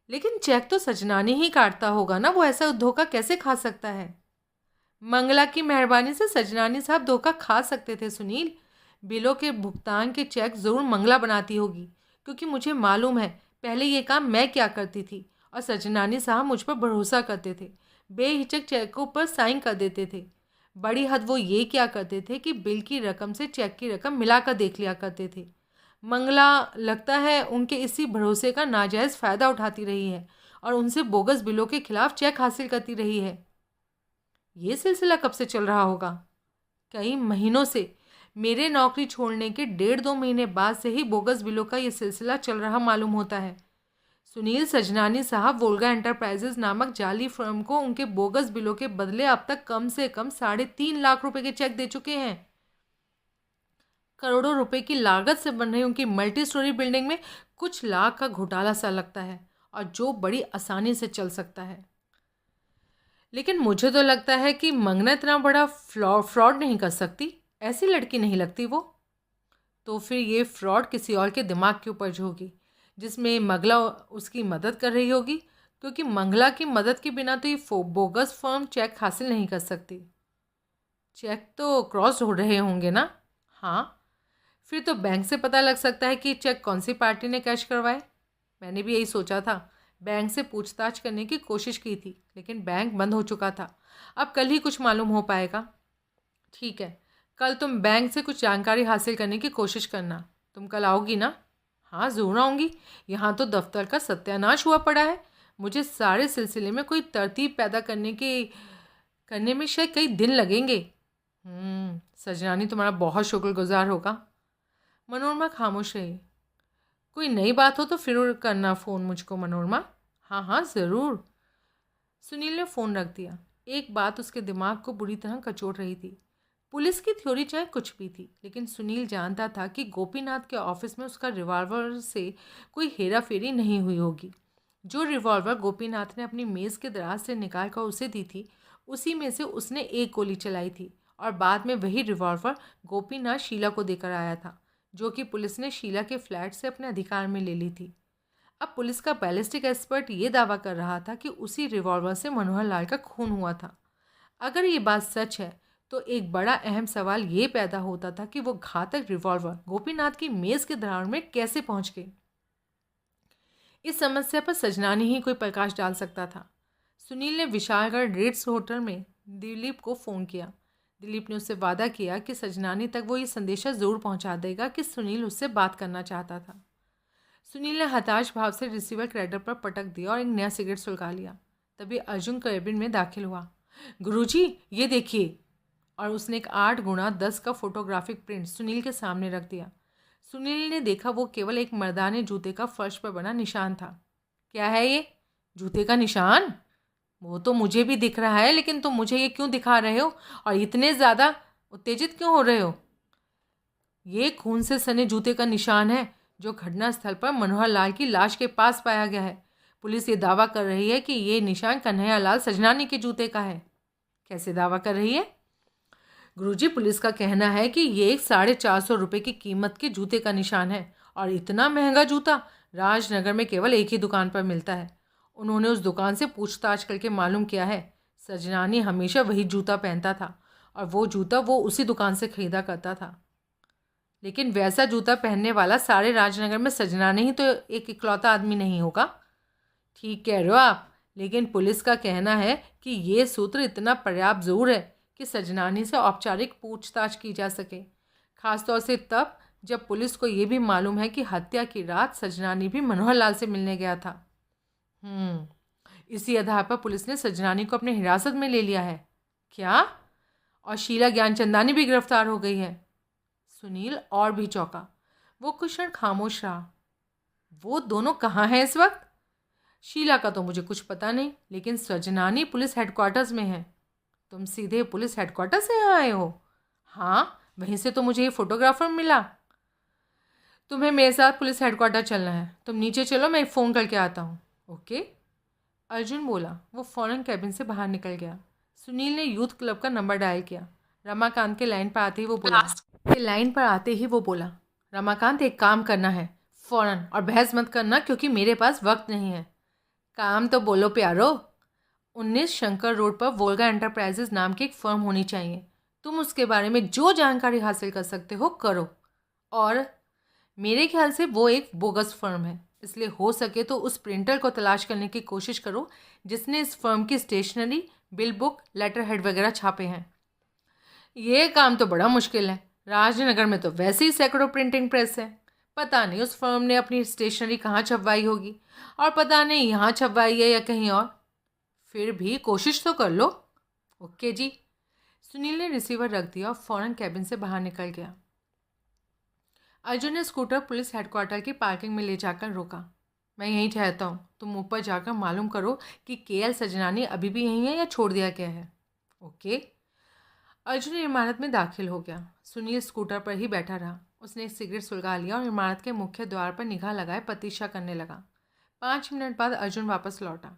लेकिन चेक तो सजनानी ही काटता होगा ना, वो ऐसा धोखा कैसे खा सकता है? मंगला की मेहरबानी से सजनानी साहब धोखा खा सकते थे सुनील। बिलों के भुगतान के चेक ज़रूर मंगला बनाती होगी, क्योंकि मुझे मालूम है पहले ये काम मैं क्या करती थी और सजनानी साहब मुझ पर भरोसा करते थे। बेहिचक चेकों पर साइन कर देते थे। बड़ी हद वो ये क्या करते थे कि बिल की रकम से चेक की रकम मिलाकर देख लिया करते थे। मंगला लगता है उनके इसी भरोसे का नाजायज़ फ़ायदा उठाती रही है और उनसे बोगस बिलों के खिलाफ चेक हासिल करती रही है। ये सिलसिला कब से चल रहा होगा? कई महीनों से। मेरे नौकरी छोड़ने के 1.5-2 महीने बाद से ही बोगस बिलों का ये सिलसिला चल रहा मालूम होता है। सुनील, सजनानी साहब वोल्गा एंटरप्राइजेज नामक जाली फर्म को उनके बोगस बिलों के बदले अब तक कम से कम 3.5 लाख रुपए के चेक दे चुके हैं। करोड़ों रुपए की लागत से बन रही उनकी मल्टी स्टोरी बिल्डिंग में कुछ लाख का घोटाला सा लगता है, और जो बड़ी आसानी से चल सकता है। लेकिन मुझे तो लगता है कि मंगना इतना बड़ा फ्रॉड नहीं कर सकती। ऐसी लड़की नहीं लगती वो। तो फिर ये फ्रॉड किसी और के दिमाग के ऊपर होगी, जिसमें मंगला उसकी मदद कर रही होगी, क्योंकि मंगला की मदद के बिना तो ये बोगस फर्म चेक हासिल नहीं कर सकती। चेक तो क्रॉस हो रहे होंगे ना? हाँ। फिर तो बैंक से पता लग सकता है कि चेक कौन सी पार्टी ने कैश करवाए। मैंने भी यही सोचा था। बैंक से पूछताछ करने की कोशिश की थी, लेकिन बैंक बंद हो चुका था। अब कल ही कुछ मालूम हो पाएगा। ठीक है, कल तुम बैंक से कुछ जानकारी हासिल करने की कोशिश करना। तुम कल आओगी ना? हाँ, ज़रूर आऊँगी। यहाँ तो दफ्तर का सत्यानाश हुआ पड़ा है। मुझे सारे सिलसिले में कोई तरतीब पैदा करने में शायद कई दिन लगेंगे। सजनानी तुम्हारा बहुत शुक्रगुजार होगा। मनोरमा खामोश रही। कोई नई बात हो तो फिर करना फ़ोन मुझको मनोरमा। हाँ हाँ, ज़रूर। सुनील ने फ़ोन रख दिया। एक बात उसके दिमाग को बुरी तरह कचोट रही थी। पुलिस की थ्योरी चाहे कुछ भी थी, लेकिन सुनील जानता था कि गोपीनाथ के ऑफिस में उसका रिवॉल्वर से कोई हेरा फेरी नहीं हुई होगी। जो रिवॉल्वर गोपीनाथ ने अपनी मेज़ के दराज से निकाल कर उसे दी थी, उसी में से उसने एक गोली चलाई थी, और बाद में वही रिवॉल्वर गोपीनाथ शीला को देकर आया था, जो कि पुलिस ने शीला के फ्लैट से अपने अधिकार में ले ली थी। अब पुलिस का बैलिस्टिक एक्सपर्ट ये दावा कर रहा था कि उसी रिवॉल्वर से मनोहर लाल का खून हुआ था। अगर ये बात सच है तो एक बड़ा अहम सवाल ये पैदा होता था कि वो घातक रिवॉल्वर गोपीनाथ की मेज़ के दरार में कैसे पहुंच गई। इस समस्या पर सजनानी ही कोई प्रकाश डाल सकता था। सुनील ने विशालगढ़ रेड्स होटल में दिलीप को फ़ोन किया। दिलीप ने उससे वादा किया कि सजनानी तक वो ये संदेशा ज़रूर पहुंचा देगा कि सुनील उससे बात करना चाहता था। सुनील ने हताश भाव से रिसीवर क्रेडर पर पटक दिया और एक नया सिगरेट सुलगा लिया। तभी अर्जुन कैबिन में दाखिल हुआ। गुरुजी, ये देखिए। और उसने एक 8x10 का फोटोग्राफिक प्रिंट सुनील के सामने रख दिया। सुनील ने देखा वो केवल एक मर्दाने जूते का फर्श पर बना निशान था। क्या है ये? जूते का निशान? वो तो मुझे भी दिख रहा है, लेकिन तुम मुझे ये क्यों दिखा रहे हो और इतने ज़्यादा उत्तेजित क्यों हो रहे हो? ये खून से सने जूते का निशान है जो घटनास्थल पर मनोहर लाल की लाश के पास पाया गया है। पुलिस ये दावा कर रही है कि ये निशान कन्हैया लाल सजनानी के जूते का है। कैसे दावा कर रही है? गुरुजी, पुलिस का कहना है कि ये एक 450 रुपये की कीमत के जूते का निशान है, और इतना महंगा जूता राजनगर में केवल एक ही दुकान पर मिलता है। उन्होंने उस दुकान से पूछताछ करके मालूम किया है सजनानी हमेशा वही जूता पहनता था और वो जूता वो उसी दुकान से ख़रीदा करता था। लेकिन वैसा जूता पहनने वाला सारे राजनगर में सजनानी ही तो एक इकलौता आदमी नहीं होगा। ठीक कह रहे हो आप, लेकिन पुलिस का कहना है कि ये सूत्र इतना पर्याप्त ज़रूर है कि सजनानी से औपचारिक पूछताछ की जा सके, खासतौर से तब जब पुलिस को ये भी मालूम है कि हत्या की रात सजनानी भी मनोहर लाल से मिलने गया था। इसी आधार पर पुलिस ने सजनानी को अपने हिरासत में ले लिया है। क्या? और शीला ज्ञानचंदानी भी गिरफ्तार हो गई है? सुनील और भी चौंका। वो कुछ क्षण खामोश रहा। वो दोनों कहाँ हैं इस वक्त? शीला का तो मुझे कुछ पता नहीं, लेकिन सजनानी पुलिस हेडक्वार्टर्स में है। तुम सीधे पुलिस हेडक्वार्टर से यहाँ आए हो? हाँ, वहीं से तो मुझे ये फोटोग्राफर मिला। तुम्हें मेरे साथ पुलिस हेडक्वार्टर चलना है। तुम नीचे चलो, मैं फ़ोन करके आता हूँ। ओके, अर्जुन बोला। वो फ़ौरन कैबिन से बाहर निकल गया। सुनील ने यूथ क्लब का नंबर डायल किया। रमाकांत के लाइन पर आते ही वो बोला, रमाकांत, एक काम करना है फ़ौरन, और बहस मत करना क्योंकि मेरे पास वक्त नहीं है। काम तो बोलो प्यारो। 19 शंकर रोड पर वोल्गा एंटरप्राइजेज नाम की एक फर्म होनी चाहिए। तुम उसके बारे में जो जानकारी हासिल कर सकते हो करो। और मेरे ख्याल से वो एक बोगस फर्म है, इसलिए हो सके तो उस प्रिंटर को तलाश करने की कोशिश करो जिसने इस फर्म की stationery, bill book, letterhead वगैरह छापे हैं। ये काम तो बड़ा मुश्किल है। राजनगर में तो वैसे ही सैकड़ों प्रिंटिंग प्रेस है। पता नहीं उस फर्म ने अपनी स्टेशनरी कहाँ छपवाई होगी, और पता नहीं यहाँ छपवाई है या कहीं और। फिर भी कोशिश तो कर लो। ओके जी। सुनील ने रिसीवर रख दिया और फ़ौरन कैबिन से बाहर निकल गया। अर्जुन ने स्कूटर पुलिस हेडक्वार्टर की पार्किंग में ले जाकर रोका। मैं यहीं ठहरता हूँ, तुम ऊपर जाकर मालूम करो कि केएल सजनानी अभी भी यहीं है या छोड़ दिया गया है। ओके। अर्जुन इमारत में दाखिल हो गया। सुनील स्कूटर पर ही बैठा रहा। उसने एक सिगरेट सुलगा लिया और इमारत के मुख्य द्वार पर निगाह लगाए प्रतीक्षा करने लगा। 5 मिनट बाद अर्जुन वापस लौटा।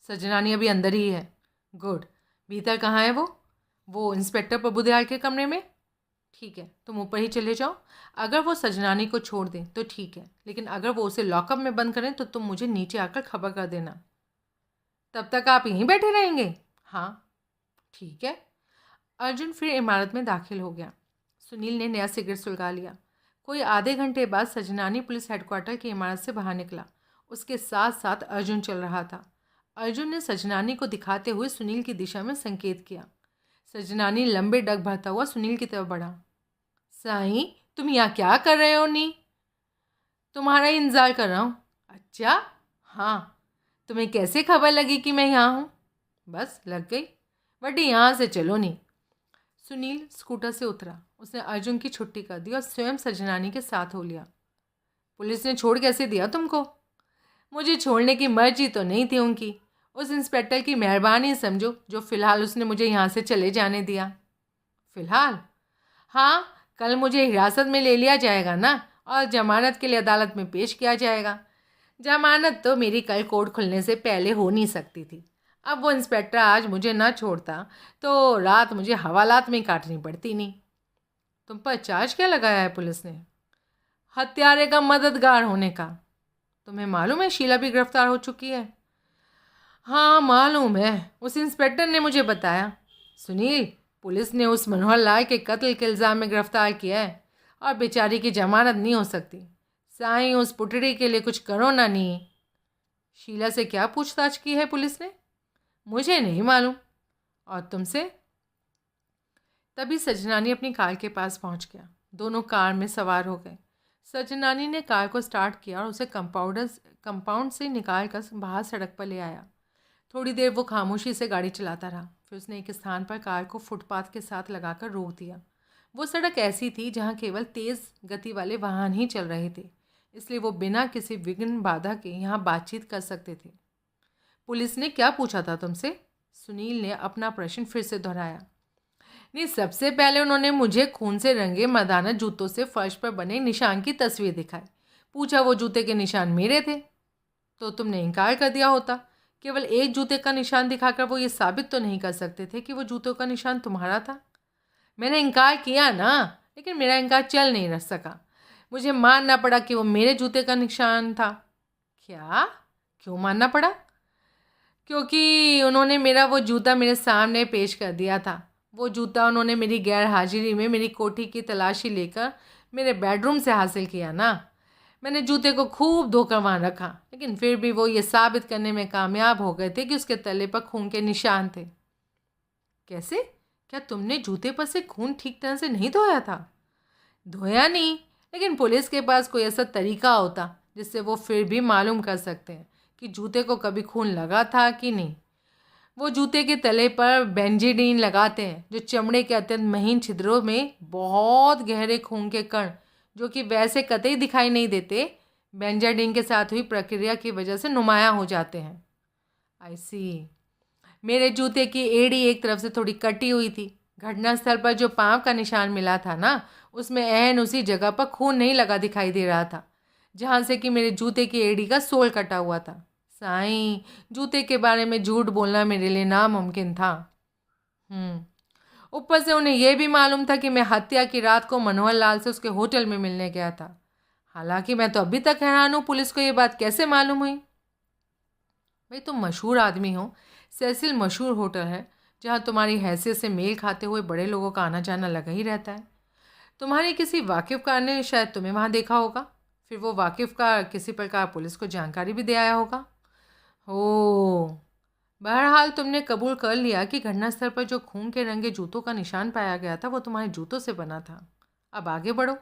सजनानी अभी अंदर ही है। गुड। भीतर कहाँ है वो इंस्पेक्टर प्रभुदयाल के कमरे में। ठीक है, तुम ऊपर ही चले जाओ। अगर वो सजनानी को छोड़ दें तो ठीक है, लेकिन अगर वो उसे लॉकअप में बंद करें तो तुम मुझे नीचे आकर खबर कर देना। तब तक आप यहीं बैठे रहेंगे? हाँ। ठीक है। अर्जुन फिर इमारत में दाखिल हो गया। सुनील ने नया सिगरेट सुलगा लिया। कोई आधे घंटे बाद सजनानी पुलिस हेडक्वार्टर की इमारत से बाहर निकला। उसके साथ साथ अर्जुन चल रहा था। अर्जुन ने सजनानी को दिखाते हुए सुनील की दिशा में संकेत किया। सजनानी लंबे डग भरता हुआ सुनील की तरफ बढ़ा। साईं, तुम यहाँ क्या कर रहे हो? नी, तुम्हारा इंतज़ार कर रहा हूँ। अच्छा, हाँ। तुम्हें कैसे खबर लगी कि मैं यहाँ हूँ? बस लग गई। बटी, यहाँ से चलो नी। सुनील स्कूटर से उतरा। उसने अर्जुन की छुट्टी कर दी और स्वयं सजनानी के साथ हो लिया। पुलिस ने छोड़ कैसे दिया तुमको? मुझे छोड़ने की मर्जी तो नहीं थी उनकी। उस इंस्पेक्टर की मेहरबानी समझो जो फ़िलहाल उसने मुझे यहाँ से चले जाने दिया। फ़िलहाल? हाँ, कल मुझे हिरासत में ले लिया जाएगा ना, और जमानत के लिए अदालत में पेश किया जाएगा। जमानत तो मेरी कल कोर्ट खुलने से पहले हो नहीं सकती थी। अब वो इंस्पेक्टर आज मुझे ना छोड़ता तो रात मुझे हवालात में काटनी पड़ती। नहीं। तुम पर चार्ज क्या लगाया है पुलिस ने? हत्यारे का मददगार होने का। तुम्हें मालूम है शीला भी गिरफ्तार हो चुकी है? हाँ मालूम है, उस इंस्पेक्टर ने मुझे बताया। सुनील, पुलिस ने उस मनोहर लाल के कत्ल के इल्ज़ाम में गिरफ्तार किया है, और बेचारी की जमानत नहीं हो सकती। साईं, उस पुटड़ी के लिए कुछ करो ना। नहीं। शीला से क्या पूछताछ की है पुलिस ने? मुझे नहीं मालूम। और तुमसे? तभी सजनानी अपनी कार के पास पहुंच गया। दोनों कार में सवार हो गए। सजनानी ने कार को स्टार्ट किया और उसे कंपाउंड से निकाल कर बाहर सड़क पर ले आया। थोड़ी देर वो खामोशी से गाड़ी चलाता रहा। फिर उसने एक स्थान पर कार को फुटपाथ के साथ लगाकर रोक दिया। वो सड़क ऐसी थी जहाँ केवल तेज़ गति वाले वाहन ही चल रहे थे, इसलिए वो बिना किसी विघ्न बाधा के यहाँ बातचीत कर सकते थे। पुलिस ने क्या पूछा था तुमसे? सुनील ने अपना प्रश्न फिर से दोहराया। नहीं, सबसे पहले उन्होंने मुझे खून से रंगे मर्दाना जूतों से फर्श पर बने निशान की तस्वीर दिखाई। पूछा वो जूते के निशान मेरे थे, तो तुमने इनकार कर दिया होता। केवल एक जूते का निशान दिखाकर वो ये साबित तो नहीं कर सकते थे कि वो जूतों का निशान तुम्हारा था। मैंने इनकार किया ना, लेकिन मेरा इनकार चल नहीं रह सका। मुझे मानना पड़ा कि वो मेरे जूते का निशान था। क्या? क्यों मानना पड़ा? क्योंकि उन्होंने मेरा वो जूता मेरे सामने पेश कर दिया था। वो जूता उन्होंने मेरी गैर हाजिरी में मेरी कोठी की तलाशी लेकर मेरे बेडरूम से हासिल किया ना। मैंने जूते को खूब धोकर वहाँ रखा, लेकिन फिर भी वो ये साबित करने में कामयाब हो गए थे कि उसके तले पर खून के निशान थे। कैसे? क्या तुमने जूते पर से खून ठीक तरह से नहीं धोया था? धोया नहीं, लेकिन पुलिस के पास कोई ऐसा तरीका होता जिससे वो फिर भी मालूम कर सकते हैं कि जूते को कभी खून लगा था कि नहीं। वो जूते के तले पर बेंजीडीन लगाते हैं, जो चमड़े के अत्यंत महीन छिद्रों में बहुत गहरे खून के कण, जो कि वैसे कतई दिखाई नहीं देते, बेंजाडीन के साथ हुई प्रक्रिया की वजह से नुमायाँ हो जाते हैं। आई सी। मेरे जूते की एड़ी एक तरफ से थोड़ी कटी हुई थी। घटनास्थल पर जो पाँव का निशान मिला था ना, उसमें एहन उसी जगह पर खून नहीं लगा दिखाई दे रहा था जहाँ से कि मेरे जूते की एड़ी का सोल कटा हुआ था। साईं, जूते के बारे में झूठ बोलना मेरे लिए नामुमकिन था। ऊपर से उन्हें यह भी मालूम था कि मैं हत्या की रात को मनोहर लाल से उसके होटल में मिलने गया था। हालांकि मैं तो अभी तक हैरान हूँ, पुलिस को ये बात कैसे मालूम हुई? भाई, तुम मशहूर आदमी हो। सेसिल मशहूर होटल है जहाँ तुम्हारी हैसियत से मेल खाते हुए बड़े लोगों का आना जाना लगा ही रहता है। तुम्हारे किसी वाकिफ़ ने शायद तुम्हें वहाँ देखा होगा। फिर वो वाकिफ़ का किसी प्रकार पुलिस को जानकारी भी दे आया होगा। ओह, बहरहाल तुमने कबूल कर लिया कि घटनास्थल पर जो खून के रंगे जूतों का निशान पाया गया था वो तुम्हारे जूतों से बना था। अब आगे बढ़ो।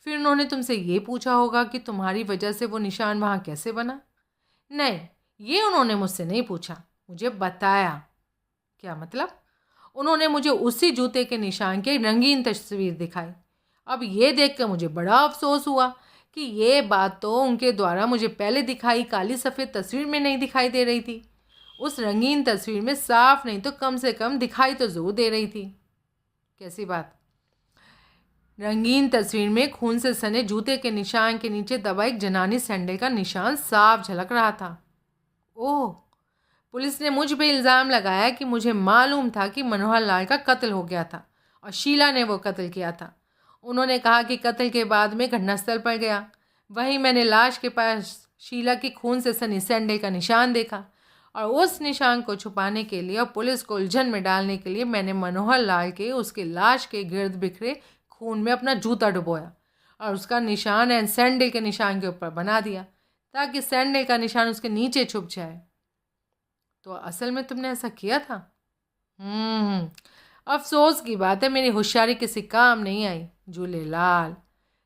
फिर उन्होंने तुमसे ये पूछा होगा कि तुम्हारी वजह से वो निशान वहाँ कैसे बना। नहीं, ये उन्होंने मुझसे नहीं पूछा, मुझे बताया। क्या मतलब? उन्होंने मुझे उसी जूते के निशान की रंगीन तस्वीर दिखाई। अब ये देखकर मुझे बड़ा अफसोस हुआ कि ये बात तो उनके द्वारा मुझे पहले दिखाई काली सफ़ेद तस्वीर में नहीं दिखाई दे रही थी। उस रंगीन तस्वीर में साफ नहीं तो कम से कम दिखाई तो ज़रूर दे रही थी। कैसी बात? रंगीन तस्वीर में खून से सने जूते के निशान के नीचे दबा एक जनानी सैंडल का निशान साफ झलक रहा था। ओह, पुलिस ने मुझ पे इल्ज़ाम लगाया कि मुझे मालूम था कि मनोहर लाल का कत्ल हो गया था और शीला ने वो कत्ल किया था। उन्होंने कहा कि कत्ल के बाद में घटनास्थल पर गया, वहीं मैंने लाश के पास शीला की खून से सनी सैंडल का निशान देखा और उस निशान को छुपाने के लिए और पुलिस को उलझन में डालने के लिए मैंने मनोहर लाल के उसके लाश के गिर्द बिखरे खून में अपना जूता डुबोया और उसका निशान एंड सैंडल के निशान के ऊपर बना दिया ताकि सैंडल का निशान उसके नीचे छुप जाए। तो असल में तुमने ऐसा किया था? अफसोस की बात है, मेरी होशियारी किसी काम नहीं आई। झूलेलाल।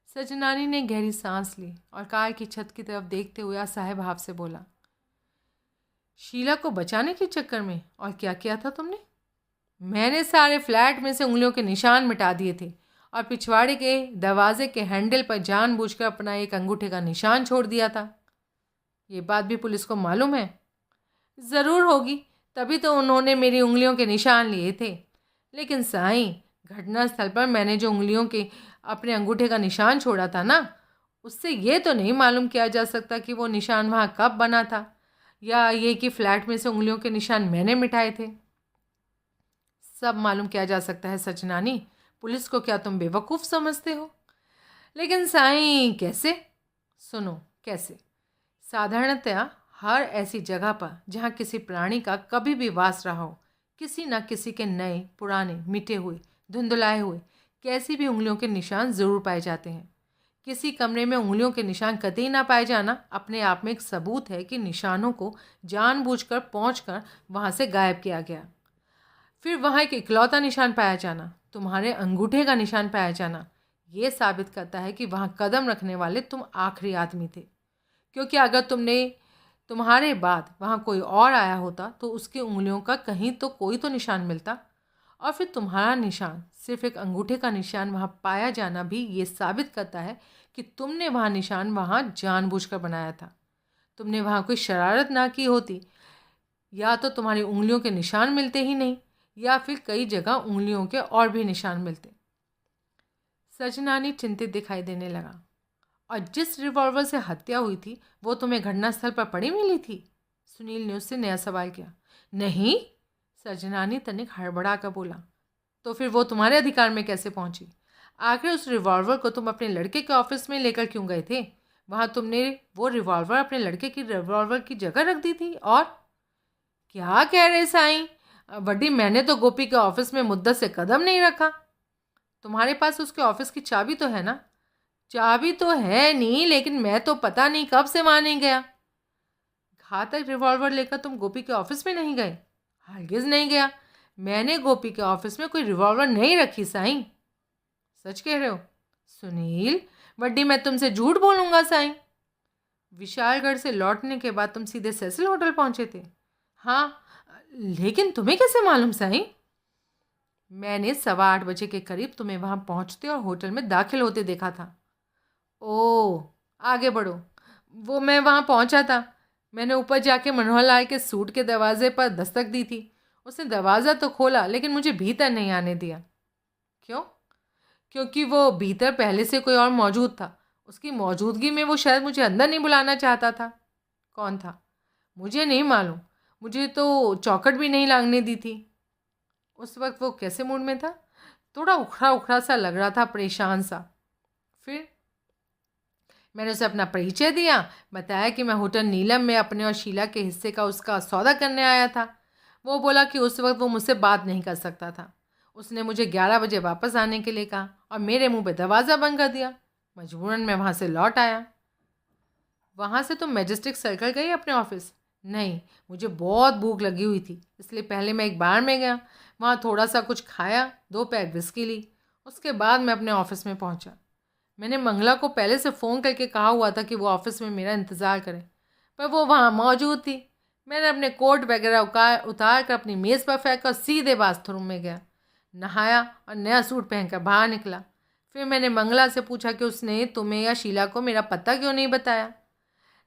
सजनानी ने गहरी सांस ली और कार की छत की तरफ देखते हुए असहाय भाव से बोला, शीला को बचाने के चक्कर में और क्या किया था तुमने? मैंने सारे फ्लैट में से उंगलियों के निशान मिटा दिए थे और पिछवाड़े के दरवाजे के हैंडल पर जानबूझकर अपना एक अंगूठे का निशान छोड़ दिया था। ये बात भी पुलिस को मालूम है? ज़रूर होगी, तभी तो उन्होंने मेरी उंगलियों के निशान लिए थे। लेकिन साईं, घटनास्थल पर मैंने जो उंगलियों के अपने अंगूठे का निशान छोड़ा था ना, उससे ये तो नहीं मालूम किया जा सकता कि वो निशान वहाँ कब बना था या ये कि फ्लैट में से उंगलियों के निशान मैंने मिटाए थे। सब मालूम किया जा सकता है सजनानी, पुलिस को क्या तुम बेवकूफ़ समझते हो? लेकिन साईं, कैसे? सुनो कैसे। साधारणतया हर ऐसी जगह पर जहाँ किसी प्राणी का कभी भी वास रहा हो, किसी न किसी के नए पुराने मिटे हुए धुंधलाए हुए कैसी भी उंगलियों के निशान ज़रूर पाए जाते हैं। किसी कमरे में उंगलियों के निशान कतई ना पाए जाना अपने आप में एक सबूत है कि निशानों को जानबूझकर पहुंचकर वहां से गायब किया गया। फिर वहाँ एक इकलौता निशान पाया जाना, तुम्हारे अंगूठे का निशान पाया जाना, ये साबित करता है कि वहाँ कदम रखने वाले तुम आखिरी आदमी थे। क्योंकि अगर तुम्हारे बाद वहाँ कोई और आया होता तो उसकी उंगलियों का कहीं तो कोई तो निशान मिलता, और फिर तुम्हारा निशान सिर्फ एक अंगूठे का निशान वहाँ पाया जाना भी ये साबित करता है कि तुमने वहाँ निशान वहाँ जानबूझकर बनाया था। तुमने वहाँ कोई शरारत ना की होती, या तो तुम्हारी उंगलियों के निशान मिलते ही नहीं या फिर कई जगह उंगलियों के और भी निशान मिलते। सजनानी चिंतित दिखाई देने लगा। और जिस रिवॉल्वर से हत्या हुई थी वो तुम्हें घटनास्थल पर पड़ी मिली थी? सुनील ने उससे नया सवाल किया। नहीं, सजनानी तनिक हड़बड़ा कर बोला। तो फिर वो तुम्हारे अधिकार में कैसे पहुंची? आखिर उस रिवॉल्वर को तुम अपने लड़के के ऑफिस में लेकर क्यों गए थे? वहाँ तुमने वो रिवॉल्वर अपने लड़के की रिवॉल्वर की जगह रख दी थी। और क्या कह रहे साईं? वड्डी, मैंने तो गोपी के ऑफिस में मुद्दत से कदम नहीं रखा। तुम्हारे पास उसके ऑफिस की चाबी तो है ना? चाबी तो है नहीं, लेकिन मैं तो पता नहीं कब से वहाँ नहीं गया। घातक रिवॉल्वर लेकर तुम गोपी के ऑफिस में नहीं गए? हरगिज नहीं गया। मैंने गोपी के ऑफिस में कोई रिवॉल्वर नहीं रखी साईं। सच कह रहे हो? सुनील, वड्डी, मैं तुमसे झूठ बोलूँगा साईं। विशालगढ़ से लौटने के बाद तुम सीधे सेसिल होटल पहुंचे थे? हाँ, लेकिन तुम्हें कैसे मालूम साईं? मैंने 8:15 के करीब तुम्हें वहां पहुंचते और होटल में दाखिल होते देखा था। ओह, आगे बढ़ो। वो मैं वहां पहुंचा था। मैंने ऊपर जाके मनोहर लाल के सूट के दरवाजे पर दस्तक दी थी। उसने दरवाज़ा तो खोला, लेकिन मुझे भीतर नहीं आने दिया। क्यों? क्योंकि वो भीतर पहले से कोई और मौजूद था। उसकी मौजूदगी में वो शायद मुझे अंदर नहीं बुलाना चाहता था। कौन था? मुझे नहीं मालूम। मुझे तो चौखट भी नहीं लागने दी थी। उस वक्त वो कैसे मूड में था? थोड़ा उखड़ा उखड़ा सा लग रहा था, परेशान सा। फिर मैंने उसे अपना परिचय दिया, बताया कि मैं होटल नीलम में अपने और शीला के हिस्से का उसका सौदा करने आया था। वो बोला कि उस वक्त वो मुझसे बात नहीं कर सकता था। उसने मुझे 11 बजे वापस आने के लिए कहा और मेरे मुंह पे दरवाज़ा बंद कर दिया। मजबूरन मैं वहाँ से लौट आया। वहाँ से तुम मैजेस्टिक सर्कल गई अपने ऑफिस? नहीं, मुझे बहुत भूख लगी हुई थी, इसलिए पहले मैं एक बार में गया। वहाँ थोड़ा सा कुछ खाया, 2 पैक विस्की ली। उसके बाद मैं अपने ऑफिस में पहुँचा। मैंने मंगला को पहले से फ़ोन करके कहा हुआ था कि वो ऑफिस में मेरा इंतज़ार करे, पर वो वहाँ मौजूद थी। मैंने अपने कोट वगैरह उतार कर अपनी मेज़ पर फेंक कर सीधे बाथरूम में गया, नहाया और नया सूट पहनकर बाहर निकला। फिर मैंने मंगला से पूछा कि उसने तुम्हें या शीला को मेरा पता क्यों नहीं बताया।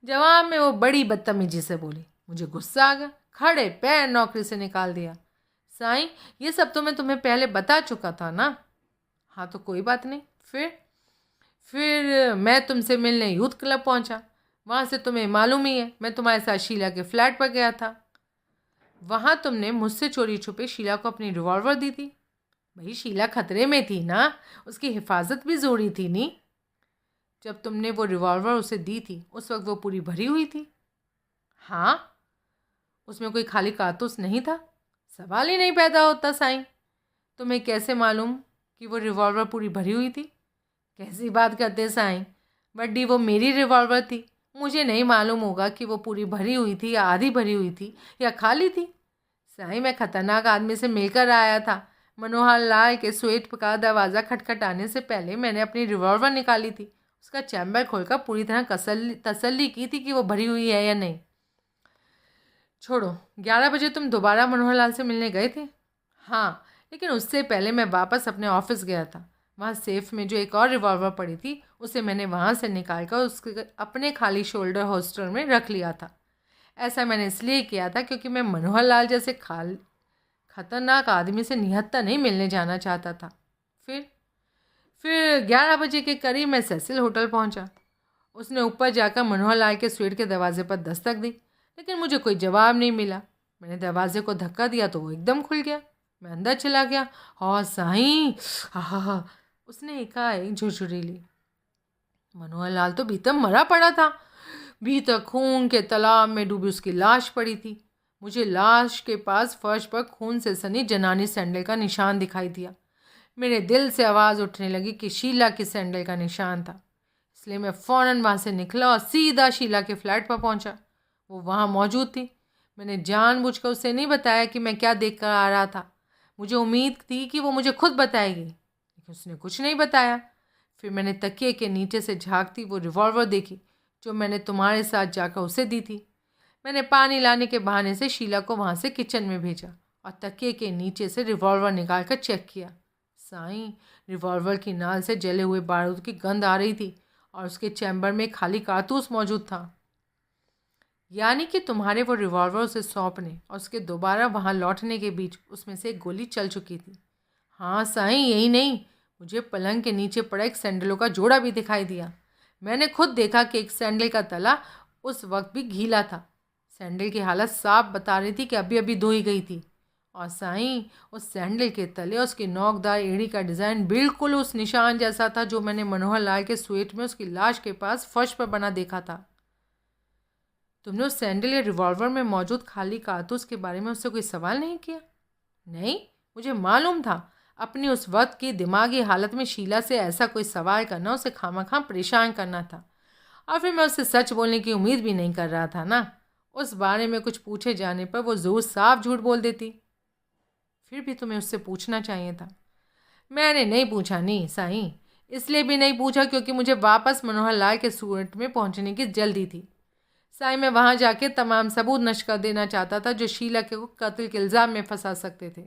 जवाब में वो बड़ी बदतमीजी से बोली। मुझे गुस्सा आ गया, खड़े पैर नौकरी से निकाल दिया। साईं, ये सब तो मैं तुम्हें पहले बता चुका था ना। हाँ, तो कोई बात नहीं। फिर मैं तुमसे मिलने यूथ क्लब पहुंचा। वहाँ से तुम्हें मालूम ही है, मैं तुम्हारे साथ शीला के फ्लैट पर गया था। वहाँ तुमने मुझसे चोरी छुपे शीला को अपनी रिवॉल्वर दी थी। भाई, शीला खतरे में थी ना, उसकी हिफाजत भी ज़रूरी थी नी। जब तुमने वो रिवॉल्वर उसे दी थी उस वक्त वो पूरी भरी हुई थी। हाँ, उसमें कोई खाली कारतूस नहीं था। सवाल ही नहीं पैदा होता साईं। तुम्हें कैसे मालूम कि वो रिवॉल्वर पूरी भरी हुई थी? कैसी बात करते साईं, बड्डी, वो मेरी रिवॉल्वर थी। मुझे नहीं मालूम होगा कि वो पूरी भरी हुई थी या आधी भरी हुई थी या खाली थी। साईं, मैं खतरनाक आदमी से मिलकर आया था। मनोहर लाल के स्वेट का दरवाज़ा खटखटाने से पहले मैंने अपनी रिवॉल्वर निकाली थी। उसका चैम्बर खोलकर पूरी तरह तसल्ली की थी कि वो भरी हुई है या नहीं। छोड़ो, 11 बजे तुम दोबारा मनोहर लाल से मिलने गए थे? हाँ, लेकिन उससे पहले मैं वापस अपने ऑफिस गया था। वहाँ सेफ में जो एक और रिवॉल्वर पड़ी थी उसे मैंने वहाँ से निकाल कर उसके अपने खाली शोल्डर होल्स्टर में रख लिया था। ऐसा मैंने इसलिए किया था क्योंकि मैं मनोहर लाल जैसे खतरनाक आदमी से निहत्था नहीं मिलने जाना चाहता था। फिर 11 बजे के करीब मैं सेसिल होटल पहुँचा। उसने ऊपर जाकर मनोहर लाल के स्वीट के दरवाजे पर दस्तक दी, लेकिन मुझे कोई जवाब नहीं मिला। मैंने दरवाजे को धक्का दिया तो वो एकदम खुल गया। मैं अंदर चला गया। हाँ साईं, हा, उसने एकाएक झुरझुरी ली। मनोहर लाल तो भीतर मरा पड़ा था। भीतर खून के तालाब में डूबी उसकी लाश पड़ी थी। मुझे लाश के पास फर्श पर खून से सनी जनानी सैंडल का निशान दिखाई दिया। मेरे दिल से आवाज़ उठने लगी कि शीला की सैंडल का निशान था। इसलिए मैं फ़ौरन वहाँ से निकला और सीधा शीला के फ्लैट पर पहुँचा। वो वहाँ मौजूद थी। मैंने जानबूझकर उसे नहीं बताया कि मैं क्या देख कर आ रहा था। मुझे उम्मीद थी कि वो मुझे खुद बताएगी, लेकिन उसने कुछ नहीं बताया। फिर मैंने तकिए के नीचे से झांकती वो रिवॉल्वर देखी जो मैंने तुम्हारे साथ जाकर उसे दी थी। मैंने पानी लाने के बहाने से शीला को वहाँ से किचन में भेजा और तकिए के नीचे से रिवॉल्वर निकाल कर चेक किया। साईं, रिवॉल्वर की नाल से जले हुए बारूद की गंध आ रही थी और उसके चैम्बर में खाली कारतूस मौजूद था। यानी कि तुम्हारे वो रिवॉल्वर उसे सौंपने और उसके दोबारा वहाँ लौटने के बीच उसमें से एक गोली चल चुकी थी। हाँ साईं, यही नहीं, मुझे पलंग के नीचे पड़ा एक सैंडलों का जोड़ा भी दिखाई दिया। मैंने खुद देखा कि एक सैंडल का तला उस वक्त भी गीला था। सैंडल की हालत साफ बता रही थी कि अभी अभी धोई गई थी। और साईं, उस सैंडल के तले उसकी नोकदार एड़ी का डिज़ाइन बिल्कुल उस निशान जैसा था जो मैंने मनोहर लाल के स्वेट में उसकी लाश के पास फर्श पर बना देखा था। तुमने उस सैंडल या रिवॉल्वर में मौजूद खाली कारतूस के बारे में उससे कोई सवाल नहीं किया? नहीं, मुझे मालूम था अपनी उस वक्त की दिमागी हालत में शीला से ऐसा कोई सवाल करना उसे खामखा परेशान करना था। और फिर मैं उससे सच बोलने की उम्मीद भी नहीं कर रहा था ना। उस बारे में कुछ पूछे जाने पर वो ज़रूर साफ झूठ बोल देती। फिर भी तुम्हें उससे पूछना चाहिए था। मैंने नहीं पूछा नहीं साईं, इसलिए भी नहीं पूछा क्योंकि मुझे वापस मनोहर लाल के सूरत में पहुंचने की जल्दी थी। साईं, मैं वहां जाके तमाम सबूत नष्ट कर देना चाहता था जो शीला के को कत्ल के इल्ज़ाम में फंसा सकते थे।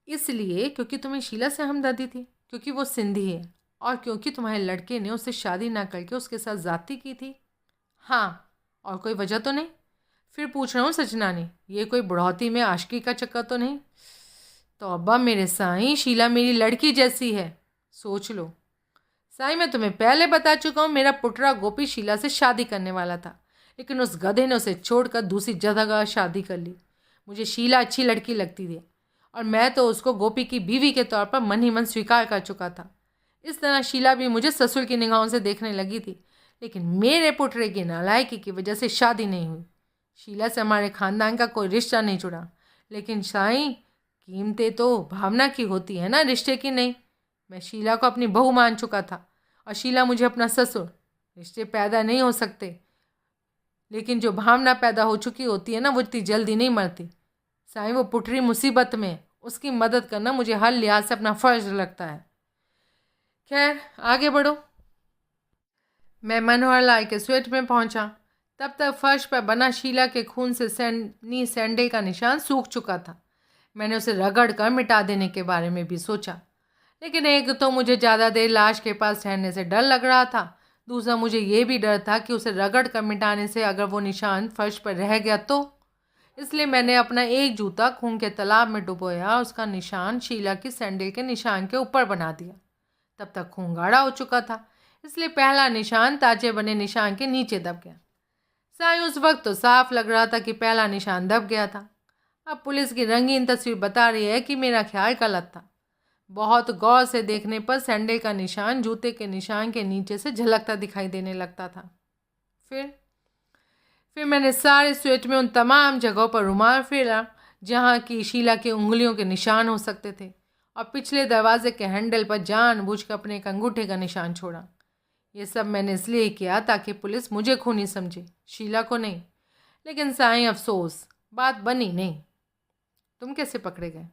इसलिए क्योंकि तुम्हें शीला से हमदर्दी थी, क्योंकि वो सिंधी है, और क्योंकि तुम्हारे लड़के ने उससे शादी ना करके उसके साथ ज़्यादती की थी। हाँ, और कोई वजह तो नहीं? फिर पूछ रहा हूँ सचनानी, ये कोई बुढ़ौती में आशिकी का चक्कर तो नहीं? तौबा मेरे साईं, शीला मेरी लड़की जैसी है, सोच लो। साईं, मैं तुम्हें पहले बता चुका हूँ, मेरा पुटरा गोपी शीला से शादी करने वाला था, लेकिन उस गधे ने उसे छोड़कर दूसरी जगह शादी कर ली। मुझे शीला अच्छी लड़की लगती थी और मैं तो उसको गोपी की बीवी के तौर पर मन ही मन स्वीकार कर चुका था। इस तरह शीला भी मुझे ससुर की निगाहों से देखने लगी थी, लेकिन मेरे पुटरे की नालायकी की वजह से शादी नहीं हुई। शीला से हमारे खानदान का कोई रिश्ता नहीं जुड़ा। लेकिन साईं, कीमतें तो भावना की होती है ना, रिश्ते की नहीं। मैं शीला को अपनी बहू मान चुका था और शीला मुझे अपना ससुर। रिश्ते पैदा नहीं हो सकते, लेकिन जो भावना पैदा हो चुकी होती है ना, वो इतनी जल्दी नहीं मरती। साईं, वो पुटरी मुसीबत में, उसकी मदद करना मुझे हर लिहाज से अपना फ़र्ज लगता है। खैर, आगे बढ़ो। मैं मनोहर लाल के स्वेट में पहुंचा। तब तक फर्श पर बना शीला के खून से सैंडल का निशान सूख चुका था। मैंने उसे रगड़ कर मिटा देने के बारे में भी सोचा, लेकिन एक तो मुझे ज़्यादा देर लाश के पास ठहरने से डर लग रहा था, दूसरा मुझे ये भी डर था कि उसे रगड़ कर मिटाने से अगर वो निशान फर्श पर रह गया तो। इसलिए मैंने अपना एक जूता खून के तालाब में डुबोया, उसका निशान शीला की सैंडल के निशान के ऊपर बना दिया। तब तक खून गाढ़ा हो चुका था, इसलिए पहला निशान ताजे बने निशान के नीचे दब गया। साईं, उस वक्त तो साफ लग रहा था कि पहला निशान दब गया था। अब पुलिस की रंगीन तस्वीर बता रही है कि मेरा ख्याल गलत था। बहुत गौर से देखने पर सैंडल का निशान जूते के निशान के नीचे से झलकता दिखाई देने लगता था। फिर मैंने सारे स्वेट में उन तमाम जगहों पर रुमाल फेरा जहाँ की शीला की उंगलियों के निशान हो सकते थे, और पिछले दरवाजे के हैंडल पर जानबूझकर अपने एक अंगूठे का निशान छोड़ा। ये सब मैंने इसलिए किया ताकि पुलिस मुझे खूनी समझे, शीला को नहीं। लेकिन साईं, अफसोस, बात बनी नहीं। तुम कैसे पकड़े गए?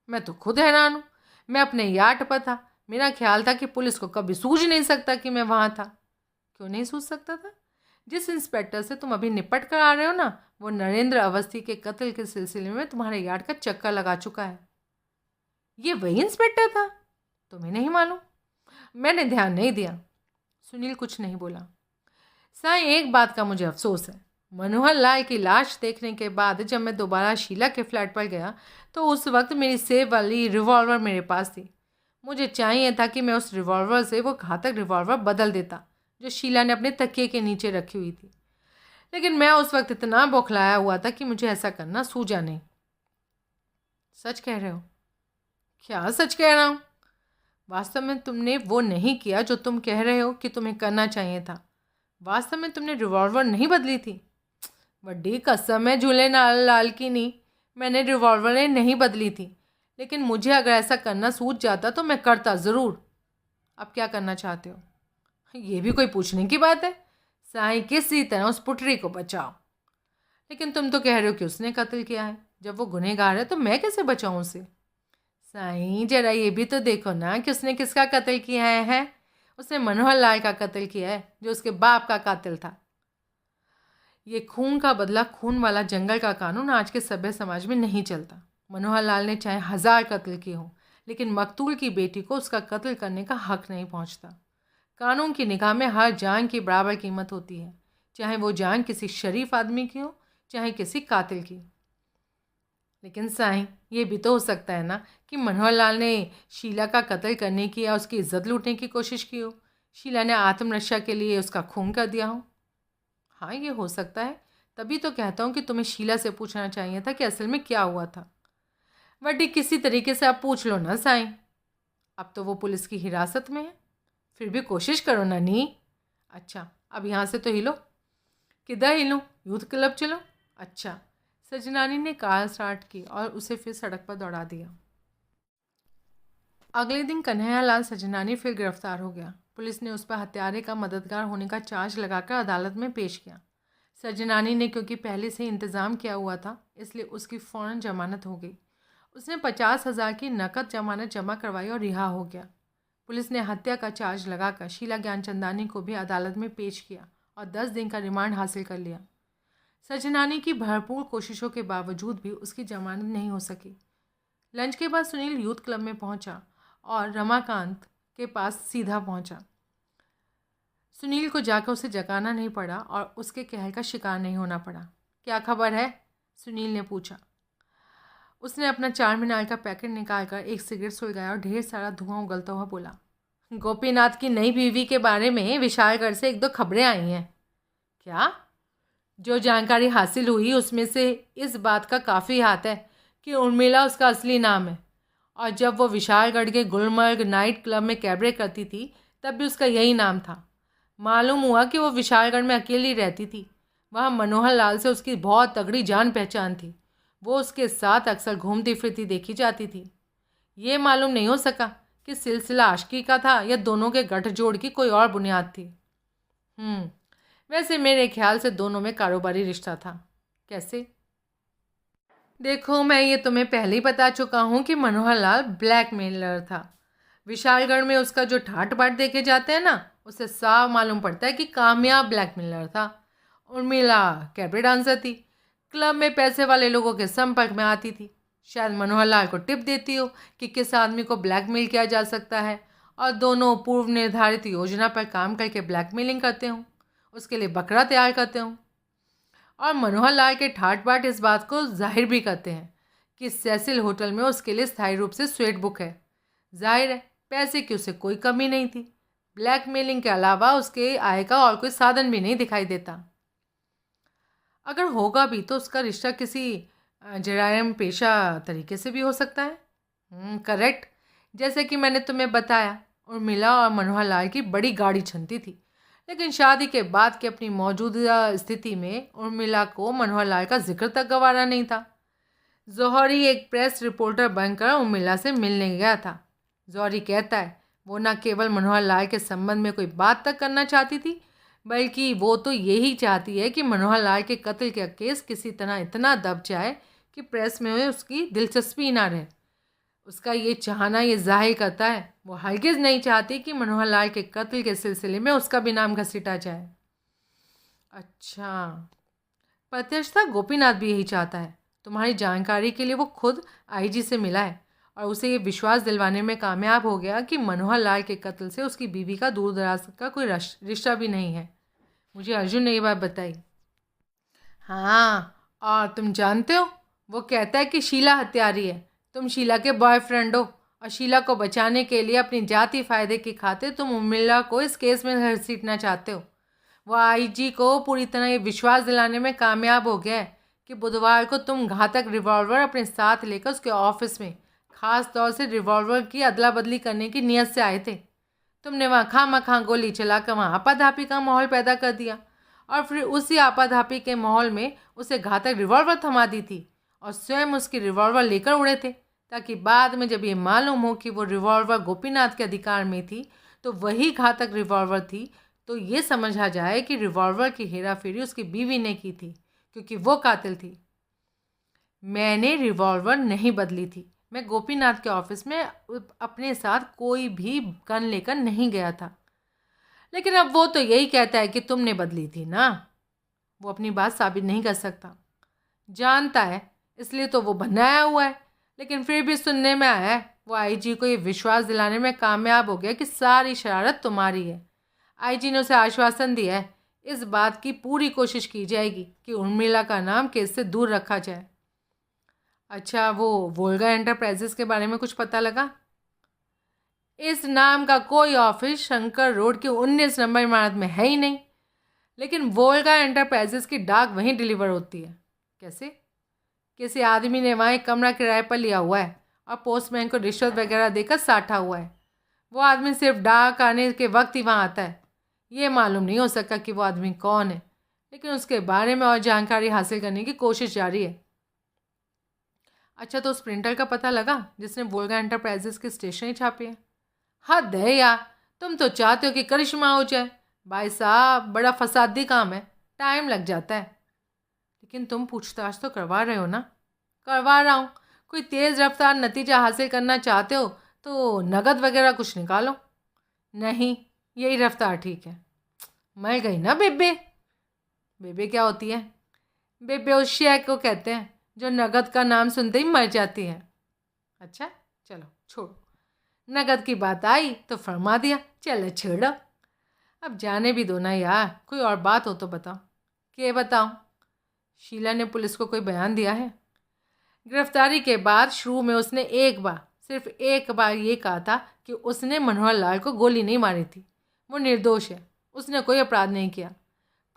मैं तो खुद हैरान हूँ। मैं अपने यार्ड पर था। मेरा ख्याल था कि पुलिस को कभी सूझ नहीं सकता कि मैं वहाँ था। क्यों नहीं सूझ सकता था? जिस इंस्पेक्टर से तुम अभी निपट कर आ रहे हो ना, वो नरेंद्र अवस्थी के कत्ल के सिलसिले में तुम्हारे यार्ड का चक्कर लगा चुका है। ये वही इंस्पेक्टर था? तुम्हें नहीं मालूम? मैंने ध्यान नहीं दिया। सुनील कुछ नहीं बोला। साईं, एक बात का मुझे अफसोस है। मनोहर लाल की लाश देखने के बाद जब मैं दोबारा शीला के फ्लैट पर गया तो उस वक्त मेरी सेव वाली रिवॉल्वर मेरे पास थी। मुझे चाहिए था कि मैं उस रिवॉल्वर से वो घातक रिवॉल्वर बदल देता जो शीला ने अपने तकिए के नीचे रखी हुई थी, लेकिन मैं उस वक्त इतना बौखलाया हुआ था कि मुझे ऐसा करना सूझा नहीं। सच कह रहे हो? क्या सच कह रहा हूँ? वास्तव में तुमने वो नहीं किया जो तुम कह रहे हो कि तुम्हें करना चाहिए था। वास्तव में तुमने रिवॉल्वर नहीं बदली थी। बड़ी कसम है झूले लाल की नहीं, मैंने रिवॉल्वर नहीं बदली थी, लेकिन मुझे अगर ऐसा करना सूझ जाता तो मैं करता ज़रूर। अब क्या करना चाहते हो? ये भी कोई पूछने की बात है? साईं, किसी तरह उस पुटरी को बचाओ। लेकिन तुम तो कह रहे हो कि उसने कत्ल किया है। जब वो गुनहगार है तो मैं कैसे बचाऊं उसे? साईं, जरा ये भी तो देखो ना कि उसने किसका कत्ल किया है। उसने मनोहर लाल का कत्ल किया है, जो उसके बाप का कातिल था। ये खून का बदला खून वाला जंगल का कानून आज के सभ्य समाज में नहीं चलता। मनोहर लाल ने चाहे 1000 कत्ल किए हों, लेकिन मकतूल की बेटी को उसका कत्ल करने का हक नहीं पहुंचता। कानून की निगाह में हर जान की बराबर कीमत होती है, चाहे वो जान किसी शरीफ आदमी की हो, चाहे किसी कातिल की। लेकिन साईं, ये भी तो हो सकता है ना कि मनोहर लाल ने शीला का कत्ल करने की या उसकी इज्जत लूटने की कोशिश की हो। शीला ने आत्मरक्षा के लिए उसका खून कर दिया हो। हाँ, ये हो सकता है। तभी तो कहता हूँ कि तुम्हें शीला से पूछना चाहिए था कि असल में क्या हुआ था। वड्डी, किसी तरीके से आप पूछ लो ना साईं। अब तो वो पुलिस की हिरासत में है। फिर भी कोशिश करो ना नी। अच्छा, अब यहाँ से तो हिलो। किधर हिलूँ? यूथ क्लब चलो? अच्छा, सजनानी ने कार स्टार्ट की और उसे फिर सड़क पर दौड़ा दिया। अगले दिन कन्हैयालाल सजनानी फिर गिरफ्तार हो गया। पुलिस ने उस पर हत्यारे का मददगार होने का चार्ज लगाकर अदालत में पेश किया। सजनानी ने क्योंकि पहले से इंतज़ाम किया हुआ था, इसलिए उसकी फ़ौरन जमानत हो गई। उसने 50,000 की नकद जमानत जमा करवाई और रिहा हो गया। पुलिस ने हत्या का चार्ज लगाकर शीला ज्ञानचंदानी को भी अदालत में पेश किया और 10 दिन का रिमांड हासिल कर लिया। सजनानी की भरपूर कोशिशों के बावजूद भी उसकी जमानत नहीं हो सकी। लंच के बाद सुनील यूथ क्लब में पहुंचा और रमाकांत के पास सीधा पहुंचा। सुनील को जाकर उसे जगाना नहीं पड़ा और उसके कहर का शिकार नहीं होना पड़ा। क्या खबर है? सुनील ने पूछा। उसने अपना 4 मीनार का पैकेट निकालकर एक सिगरेट सुलगाया और ढेर सारा धुआं उगलता हुआ बोला, गोपीनाथ की नई बीवी के बारे में विशालगढ़ से 1-2 खबरें आई हैं। क्या? जो जानकारी हासिल हुई उसमें से इस बात का काफ़ी हाथ है कि उर्मिला उसका असली नाम है, और जब वो विशालगढ़ के गुलमर्ग नाइट क्लब में कैबरे करती थी तब भी उसका यही नाम था। मालूम हुआ कि वो विशालगढ़ में अकेली रहती थी। वहाँ मनोहर लाल से उसकी बहुत तगड़ी जान पहचान थी। वो उसके साथ अक्सर घूमती फिरती देखी जाती थी। ये मालूम नहीं हो सका कि सिलसिला आशिकी का था या दोनों के गठजोड़ की कोई और बुनियाद थी। वैसे मेरे ख्याल से दोनों में कारोबारी रिश्ता था। कैसे? देखो, मैं ये तुम्हें पहले ही बता चुका हूँ कि मनोहर लाल ब्लैकमेलर था। विशालगढ़ में उसका जो ठाट बाट देखे जाते हैं ना, उसे साफ मालूम पड़ता है कि कामयाब ब्लैकमेलर था। उर्मिला कैबरे डांसर थी, क्लब में पैसे वाले लोगों के संपर्क में आती थी। शायद मनोहर लाल को टिप देती हो कि किस आदमी को ब्लैकमेल किया जा सकता है, और दोनों पूर्व निर्धारित योजना पर काम करके ब्लैकमेलिंग करते हों, उसके लिए बकरा तैयार करते हों। और मनोहर लाल के ठाट बाट इस बात को जाहिर भी करते हैं कि सेसिल होटल में उसके लिए स्थायी रूप से स्वीट बुक है। जाहिर है पैसे की उसे कोई कमी नहीं थी। ब्लैकमेलिंग के अलावा उसके आय का और कोई साधन भी नहीं दिखाई देता। अगर होगा भी तो उसका रिश्ता किसी जरायम पेशा तरीके से भी हो सकता है। करेक्ट। जैसे कि मैंने तुम्हें बताया, उर्मिला और मनोहर लाल की बड़ी गाड़ी छनती थी, लेकिन शादी के बाद की अपनी मौजूदा स्थिति में उर्मिला को मनोहर लाल का जिक्र तक गवारा नहीं था। जौहरी एक प्रेस रिपोर्टर बनकर उर्मिला से मिलने गया था। जौहरी कहता है वो न केवल मनोहर लाल के संबंध में कोई बात तक करना चाहती थी, बल्कि वो तो यही चाहती है कि मनोहर लाल के कत्ल का केस किसी तरह इतना दब जाए कि प्रेस में उसकी दिलचस्पी ना रहे। उसका ये चाहना ये जाहिर करता है वो हरगिज़ नहीं चाहती कि मनोहर लाल के कत्ल के सिलसिले में उसका भी नाम घसीटा जाए। अच्छा, प्रत्यक्षता गोपीनाथ भी यही चाहता है। तुम्हारी जानकारी के लिए वो खुद आईजी से मिला है और उसे ये विश्वास दिलवाने में कामयाब हो गया कि मनोहर लाल के कत्ल से उसकी बीवी का दूर दराज का कोई रिश्ता भी नहीं है। मुझे अर्जुन ने ये बात बताई। हाँ, और तुम जानते हो वो कहता है कि शीला हत्यारी है। तुम शीला के बॉयफ्रेंड हो और शीला को बचाने के लिए अपनी जाति फ़ायदे की खातिर तुम उर्मिला को इस केस में घसीटना चाहते हो। वो आईजी को पूरी तरह ये विश्वास दिलाने में कामयाब हो गया है कि बुधवार को तुम घातक रिवॉल्वर अपने साथ लेकर उसके ऑफिस में ख़ास तौर से रिवॉल्वर की अदला बदली करने की नीयत से आए थे। तुमने वहाँ खामखां गोली चलाकर वहाँ आपाधापी का माहौल पैदा कर दिया और फिर उसी आपाधापी के माहौल में उसे घातक रिवॉल्वर थमा दी थी और स्वयं उसकी रिवॉल्वर लेकर उड़े थे, ताकि बाद में जब ये मालूम हो कि वो रिवॉल्वर गोपीनाथ के अधिकार में थी तो वही घातक रिवॉल्वर थी, तो ये समझा जाए कि रिवॉल्वर की हेराफेरी उसकी बीवी ने की थी क्योंकि वो कातिल थी। मैंने रिवॉल्वर नहीं बदली थी। मैं गोपीनाथ के ऑफिस में अपने साथ कोई भी गन लेकर नहीं गया था। लेकिन अब वो तो यही कहता है कि तुमने बदली थी ना। वो अपनी बात साबित नहीं कर सकता। जानता है, इसलिए तो वो बनाया हुआ है। लेकिन फिर भी सुनने में आया है वो आईजी को ये विश्वास दिलाने में कामयाब हो गया कि सारी शरारत तुम्हारी है। आईजी ने उसे आश्वासन दिया है इस बात की पूरी कोशिश की जाएगी कि उर्मिला का नाम केस से दूर रखा जाए। अच्छा, वो वोल्गा एंटरप्राइजेस के बारे में कुछ पता लगा? इस नाम का कोई ऑफिस शंकर रोड की 19 नंबर इमारत में है ही नहीं, लेकिन वोल्गा एंटरप्राइजेस की डाक वहीं डिलीवर होती है। कैसे? किसी आदमी ने वहाँ एक कमरा किराए पर लिया हुआ है और पोस्टमैन को रिश्वत वगैरह देकर साटा हुआ है। वो आदमी सिर्फ डाक आने के वक्त ही वहाँ आता है। ये मालूम नहीं हो सका कि वो आदमी कौन है, लेकिन उसके बारे में और जानकारी हासिल करने की कोशिश जारी है। अच्छा, तो उस प्रिंटर का पता लगा जिसने वोल्गा एंटरप्राइजेस की स्टेशनरी छापी है? हद है यार, तुम तो चाहते हो कि करिश्मा हो जाए। भाई साहब, बड़ा फसादी काम है, टाइम लग जाता है। लेकिन तुम पूछताछ तो करवा रहे हो ना? करवा रहा हूँ। कोई तेज़ रफ्तार नतीजा हासिल करना चाहते हो तो नगद वगैरह कुछ निकालो। नहीं, यही रफ्तार ठीक है। मर गई ना बेबे। बेबे क्या होती है? बेबे उस शय को कहते हैं जो नगद का नाम सुनते ही मर जाती है। अच्छा, चलो छोड़ो। नगद की बात आई तो फरमा दिया, चलो छोड़ो। अब जाने भी दो ना यार, कोई और बात हो तो बताओ। क्या बताऊं? शीला ने पुलिस को कोई बयान दिया है? गिरफ्तारी के बाद शुरू में उसने एक बार, सिर्फ एक बार ये कहा था कि उसने मनोहर लाल को गोली नहीं मारी थी। वो निर्दोष है, उसने कोई अपराध नहीं किया।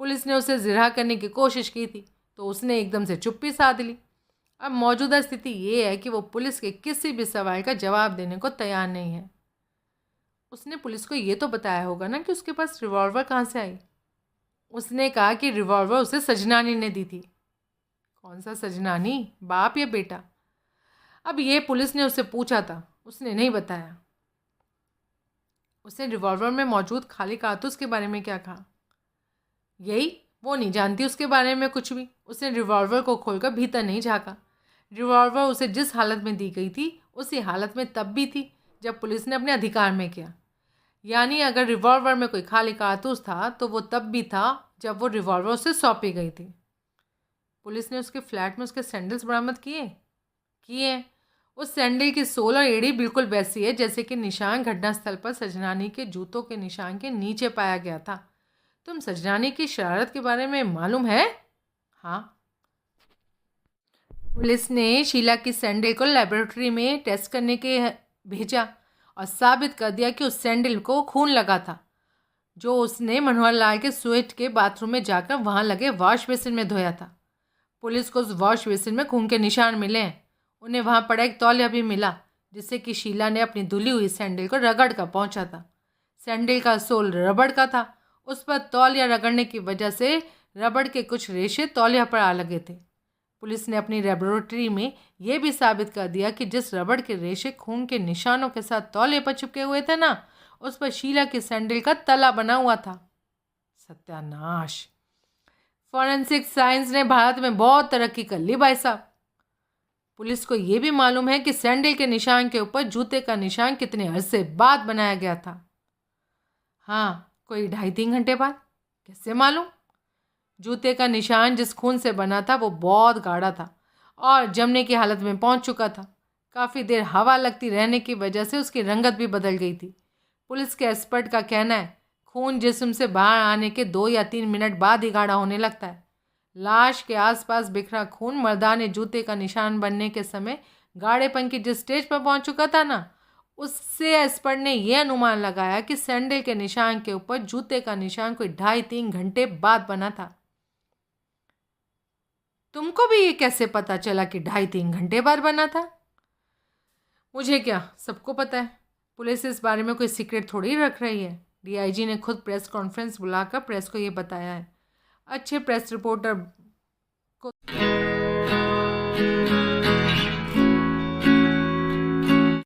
पुलिस ने उसे जिरहा करने की कोशिश की थी तो उसने एकदम से चुप्पी साध ली। अब मौजूदा स्थिति ये है कि वो पुलिस के किसी भी सवाल का जवाब देने को तैयार नहीं है। उसने पुलिस को ये तो बताया होगा ना कि उसके पास रिवॉल्वर कहाँ से आई? उसने कहा कि रिवॉल्वर उसे सजनानी ने दी थी। कौन सा सजनानी, बाप या बेटा? अब ये पुलिस ने उससे पूछा था, उसने नहीं बताया। उसने रिवॉल्वर में मौजूद खाली कारतूस के बारे में क्या कहा? यही, वो नहीं जानती उसके बारे में कुछ भी। उसने रिवॉल्वर को खोलकर भीतर नहीं झांका। रिवॉल्वर उसे जिस हालत में दी गई थी उसी हालत में तब भी थी जब पुलिस ने अपने अधिकार में किया। यानी अगर रिवॉल्वर में कोई खाली कारतूस था तो वो तब भी था जब वो रिवॉल्वर उसे सौंपी गई थी। पुलिस ने उसके फ्लैट में उसके सैंडल्स बरामद किए? किए। उस सैंडल की सोल और एड़ी बिल्कुल वैसी है जैसे कि निशान घटनास्थल पर सजनानी के जूतों के निशान के नीचे पाया गया था। तुम सजनानी की शरारत के बारे में मालूम है? हाँ। पुलिस ने शीला की सैंडल को लेबोरेटरी में टेस्ट करने के भेजा और साबित कर दिया कि उस सैंडल को खून लगा था जो उसने मनोहर लाल के स्वीट के बाथरूम में जाकर वहाँ लगे वॉश बेसिन में धोया था। पुलिस को उस वॉश बेसिन में खून के निशान मिले हैं। उन्हें वहाँ पड़ा एक तौलिया भी मिला जिससे कि शीला ने अपनी धुली हुई सैंडल को रगड़ कर पहुँचा था। सैंडल का सोल रबड़ का था। उस पर तौलिया रगड़ने की वजह से रबड़ के कुछ रेशे तौलिया पर आ लगे थे। पुलिस ने अपनी लेबोरेटरी में यह भी साबित कर दिया कि जिस रबड़ के रेशे खून के निशानों के साथ तौलिए पर चिपके हुए थे ना, उस पर शीला की सैंडल का तला बना हुआ था। सत्यानाश! फॉरेंसिक साइंस ने भारत में बहुत तरक्की कर ली भाई साहब। पुलिस को यह भी मालूम है कि सैंडल के निशान के ऊपर जूते का निशान कितने अरसे बाद बनाया गया था। हाँ, कोई 2.5-3 घंटे बाद। कैसे मालूम? जूते का निशान जिस खून से बना था वो बहुत गाढ़ा था और जमने की हालत में पहुंच चुका था। काफ़ी देर हवा लगती रहने की वजह से उसकी रंगत भी बदल गई थी। पुलिस के एक्सपर्ट का कहना है खून जिस्म से बाहर आने के 2 या 3 मिनट बाद ही गाढ़ा होने लगता है। लाश के आसपास बिखरा खून मर्दाने जूते का निशान बनने के समय गाढ़ेपन की जिस स्टेज पर पहुंच चुका था ना, उससे एक्सपर्ट ने यह अनुमान लगाया कि सैंडल के निशान के ऊपर जूते का निशान कोई 2.5-3 घंटे बाद बना था। तुमको भी ये कैसे पता चला कि 2.5-3 घंटे बाद बना था? मुझे क्या, सबको पता है। पुलिस इस बारे में कोई सीक्रेट थोड़ी रख रही है। डीआईजी ने खुद प्रेस कॉन्फ्रेंस बुलाकर प्रेस को ये बताया है। अच्छे प्रेस रिपोर्टर